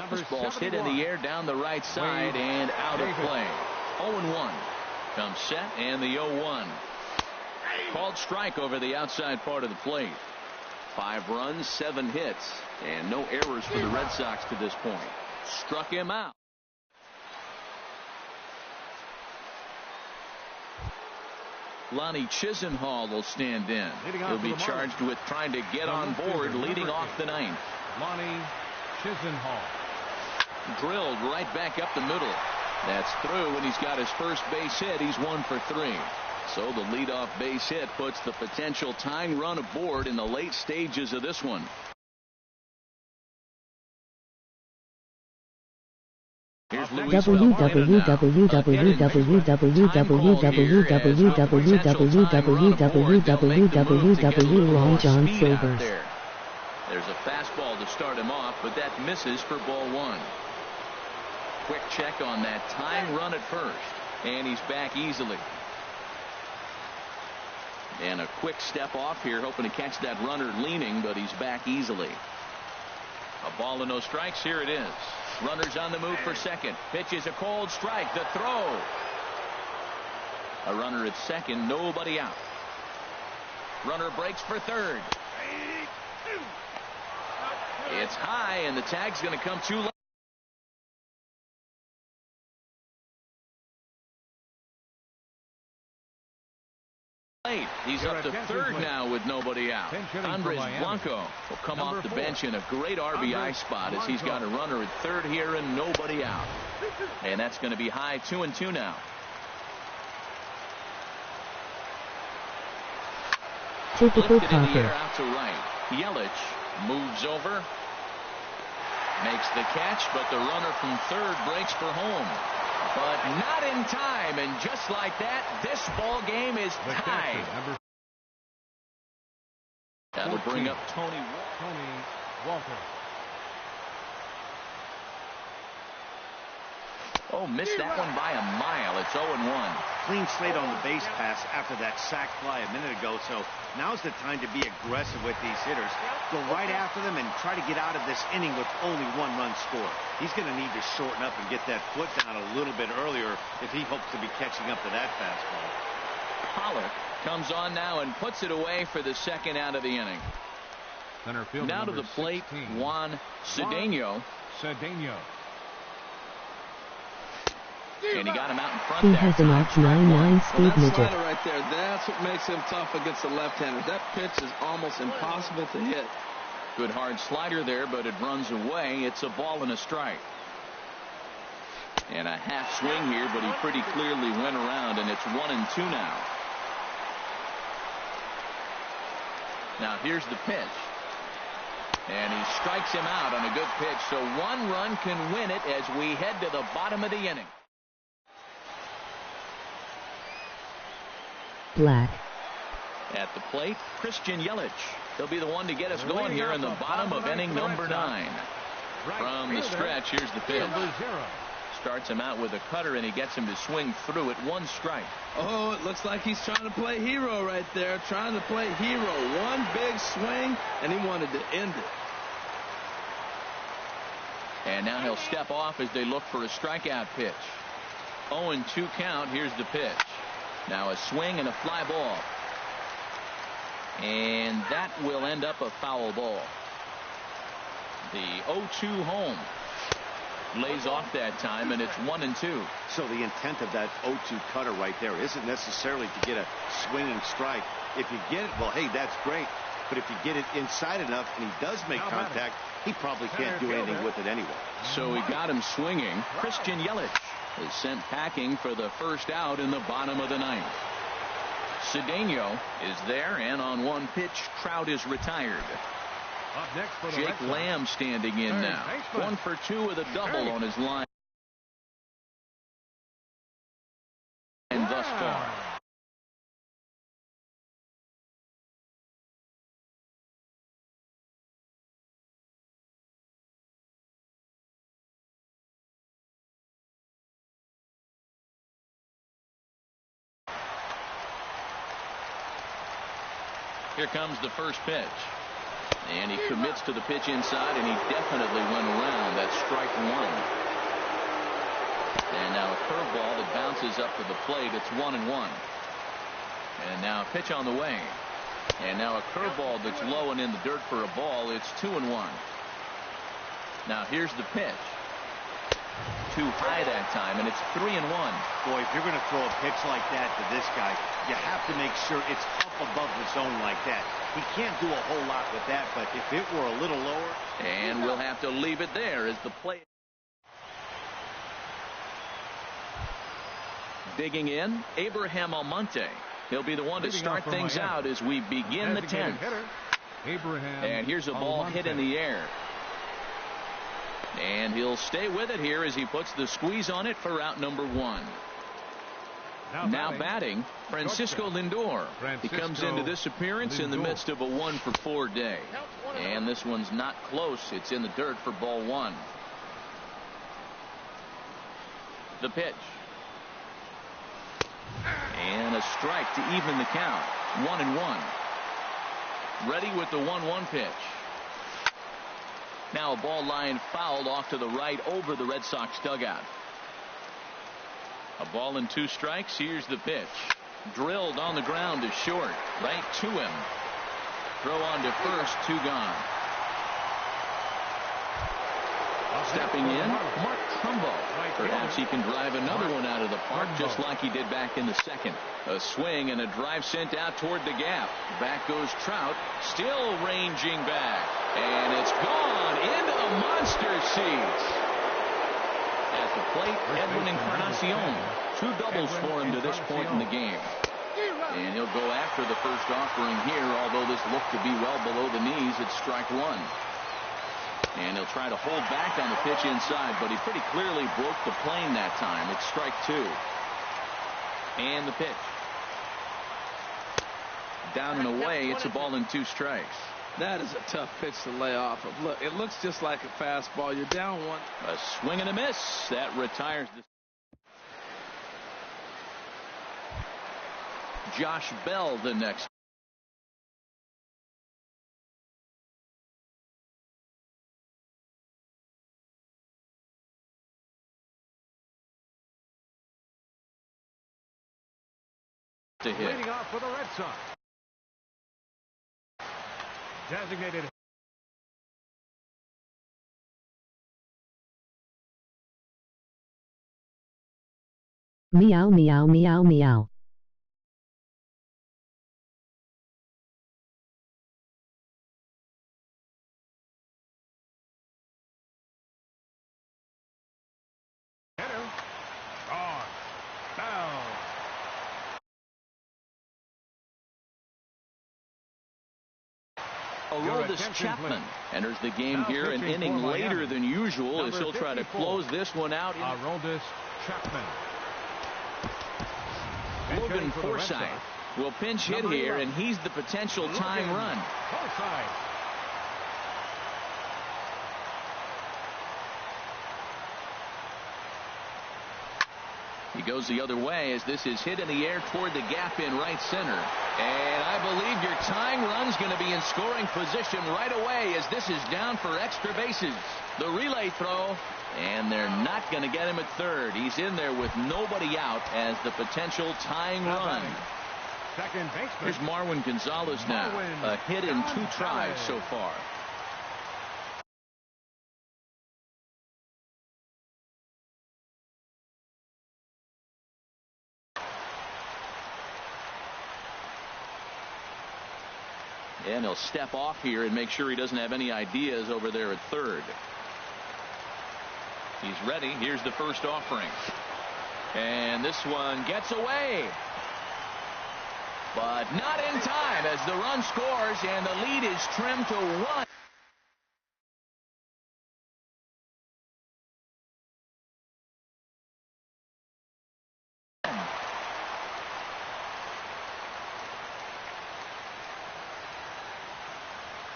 This ball's hit in the air down the right side and out of play. 0-1 comes set, and the 0-1. Called strike over the outside part of the plate. 5 runs, 7 hits, and no errors for the Red Sox to this point. Struck him out. Lonnie Chisenhall will stand in. He'll be charged with trying to get on board leading off the ninth. Lonnie Chisenhall. Drilled right back up the middle. That's through, and he's got his first base hit. He's 1 for 3. So the leadoff base hit puts the potential tying run aboard in the late stages of this one. Long John Silver. There's a fastball to start him off, but that misses for ball 1. Quick check on that tying run at first, and he's back easily. And a quick step off here, hoping to catch that runner leaning, but he's back easily. A ball and no strikes. Here it is. Runners on the move for second. Pitch is a cold strike. The throw. A runner at second. Nobody out. Runner breaks for third. It's high, and the tag's going to come too late. He's up to third now with nobody out. Andres Blanco will come off the bench in a great RBI spot as he's got a runner at third here and nobody out. And that's going to be high 2-2 now. Typical Lifted in the air Copper. out to right. Yelich moves over, makes the catch, but the runner from third breaks for home. But not in time, and just like that, this ball game is tied. That'll bring up Tony Walker. Oh, missed that one by a mile. It's 0-1. Clean slate on the base pass after that sac fly a minute ago, so now's the time to be aggressive with these hitters. Go right after them and try to get out of this inning with only 1 run scored. He's going to need to shorten up and get that foot down a little bit earlier if he hopes to be catching up to that fastball. Pollock comes on now and puts it away for the second out of the inning. Center fielder Now to the plate, 16, Juan Cedeno. And he got him out in front. He has an arch 9-9 speed that midget. slider right there, that's what makes him tough against the left-hander. That pitch is almost impossible to hit. Good hard slider there, but it runs away. It's a ball and a strike. And a half swing here, but he pretty clearly went around, and it's 1-2 now. Now here's the pitch. And he strikes him out on a good pitch, so 1 run can win it as we head to the bottom of the inning. Black. At the plate, Christian Yelich. He'll be the one to get us going here in the bottom of inning number 9. From the stretch, here's the pitch. Starts him out with a cutter, and he gets him to swing through it. 1 strike. Oh, it looks like he's trying to play hero right there. Trying to play hero. 1 big swing, and he wanted to end it. And now he'll step off as they look for a strikeout pitch. 0-2 count. Here's the pitch. Now a swing and a fly ball. And that will end up a foul ball. The 0-2 home lays off that time, and it's 1-2. So the intent of that 0-2 cutter right there isn't necessarily to get a swinging strike. If you get it, well, hey, that's great. But if you get it inside enough and he does make contact, he probably can't do anything with it anyway. So he got him swinging. Christian Yelich is sent packing for the first out in the bottom of the 9th. Cedeno is there, and on 1 pitch, Trout is retired. Up next for the Jake Lamb standing in now. 1 for 2 with a double on his line. And thus far. Here comes the first pitch. And he commits to the pitch inside, and he definitely went around. That's strike 1. And now a curveball that bounces up to the plate. It's 1-1. And now a pitch on the way. And now a curveball that's low and in the dirt for a ball. It's 2-1. Now here's the pitch. Too high that time, and it's 3-1. Boy, if you're going to throw a pitch like that to this guy, you have to make sure it's up above the zone like that. He can't do a whole lot with that, but if it were a little lower. And we'll have to leave it there as the play. Digging in, Abraham Almonte. He'll be the one to start things out as we begin the 10th. And here's a ball hit in the air. And he'll stay with it here as he puts the squeeze on it for out number 1. Now batting, Francisco Lindor. He comes into this appearance in the midst of a 1 for 4 day. And this one's not close. It's in the dirt for ball 1. The pitch. And a strike to even the count. 1-1. Ready with the 1-1 pitch. Now a ball line fouled off to the right over the Red Sox dugout. A ball and 2 strikes. Here's the pitch. Drilled on the ground to short. Right to him. Throw on to first. 2 gone. Stepping in, Mark Trumbo. Perhaps he can drive another one out of the park just like he did back in the 2nd. A swing and a drive sent out toward the gap. Back goes Trout. Still ranging back. And it's gone into the monster seats. At the plate, Edwin Encarnacion. 2 doubles for him to this point in the game. And he'll go after the first offering here, although this looked to be well below the knees. It's strike 1. And he'll try to hold back on the pitch inside, but he pretty clearly broke the plane that time. It's strike 2. And the pitch. Down and away. It's a ball and 2 strikes. That is a tough pitch to lay off of. Look, it looks just like a fastball. You're down 1. A swing and a miss. That retires the Josh Bell the next. To hit. Leading off for the Red Sox. Designated. Meow meow meow meow. Hitter. Gone. Bell. Aroldis Chapman enters the game here an inning later than usual as he'll try to close this one out. Aroldis Chapman. Logan Forsythe will pinch hit here, and he's the potential tying run. Forsythe. He goes the other way as this is hit in the air toward the gap in right center. And I believe your tying run's going to be in scoring position right away as this is down for extra bases. The relay throw, and they're not going to get him at third. He's in there with nobody out as the potential tying run. Second baseman. Here's Marwin Gonzalez now. A hit in 2 tries so far. And he'll step off here and make sure he doesn't have any ideas over there at third. He's ready. Here's the first offering. And this one gets away. But not in time as the run scores and the lead is trimmed to 1.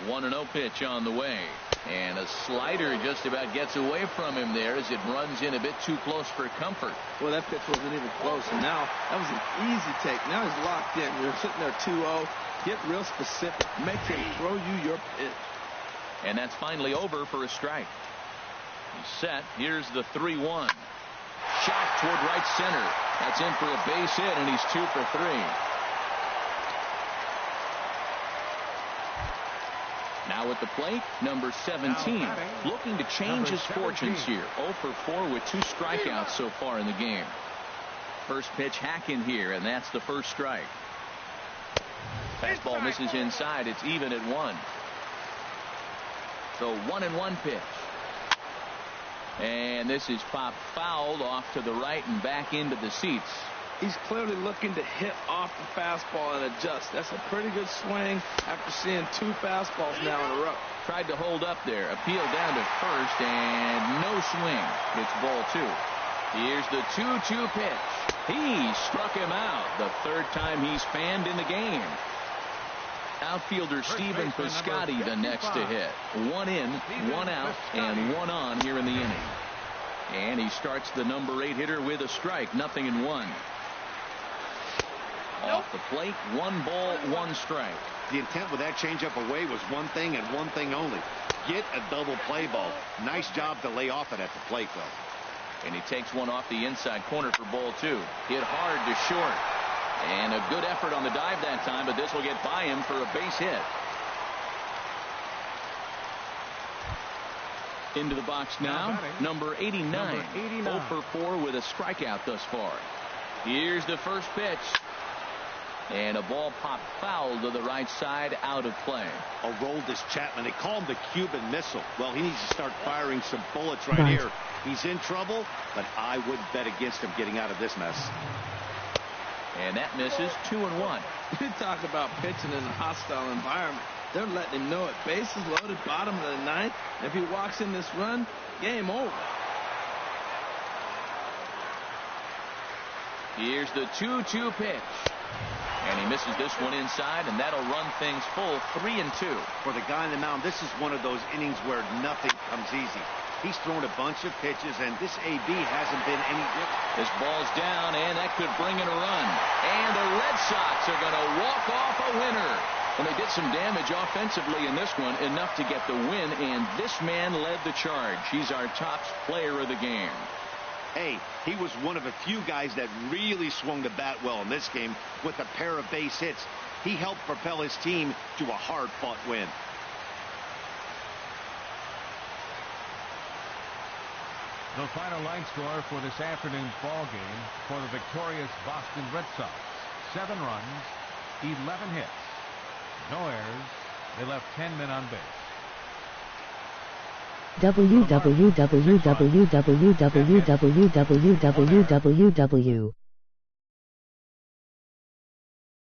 One and 0 pitch on the way, and a slider just about gets away from him there as it runs in a bit too close for comfort. Well, that pitch wasn't even close, and now that was an easy take. Now he's locked in. You're sitting there 2-0. Get real specific. Make him throw you your pitch. And that's finally over for a strike. He's set. Here's the 3-1. Shot toward right center. That's in for a base hit, and he's 2 for 3. Now at the plate, number 17, looking to change his fortunes here. 0 for 4 with 2 strikeouts so far in the game. First pitch hack in here, and that's the first strike. Fastball misses inside. It's even at 1. So 1-1 pitch. And this is popped fouled off to the right and back into the seats. He's clearly looking to hit off the fastball and adjust. That's a pretty good swing after seeing 2 fastballs now in a row. Tried to hold up there. Appeal down to first and no swing. It's ball 2. Here's the 2-2 pitch. He struck him out. The 3rd time he's fanned in the game. Outfielder Stephen Piscotty the next to hit. 1 in, 1 out, and 1 on here in the inning. And he starts the number 8 hitter with a strike. 0-1. Off the plate, 1 ball, 1 strike. The intent with that changeup away was one thing and one thing only. Get a double play ball. Nice job to lay off it at the plate, though. And he takes one off the inside corner for ball 2. Hit hard to short. And a good effort on the dive that time, but this will get by him for a base hit. Into the box now, number 89. 0 for 4 with a strikeout thus far. Here's the first pitch. And a ball popped foul to the right side, out of play. Aroldis Chapman, they call him the Cuban Missile. Well, he needs to start firing some bullets right here. He's in trouble, but I wouldn't bet against him getting out of this mess. And that misses. 2-1. You talk about pitching in a hostile environment. They're letting him know it. Bases loaded, bottom of the 9th. If he walks in this run, game over. Here's the 2-2 pitch. And he misses this one inside, and that'll run things full 3-2. For the guy on the mound, this is one of those innings where nothing comes easy. He's thrown a bunch of pitches, and this AB hasn't been any different. This ball's down, and that could bring in a run. And the Red Sox are going to walk off a winner. And they did some damage offensively in this one, enough to get the win, and this man led the charge. He's our top player of the game. Hey, he was one of a few guys that really swung the bat well in this game with a pair of base hits. He helped propel his team to a hard-fought win. The final line score for this afternoon's ball game for the victorious Boston Red Sox: 7 runs, 11 hits, no errors. They left 10 men on base. www.www.www.www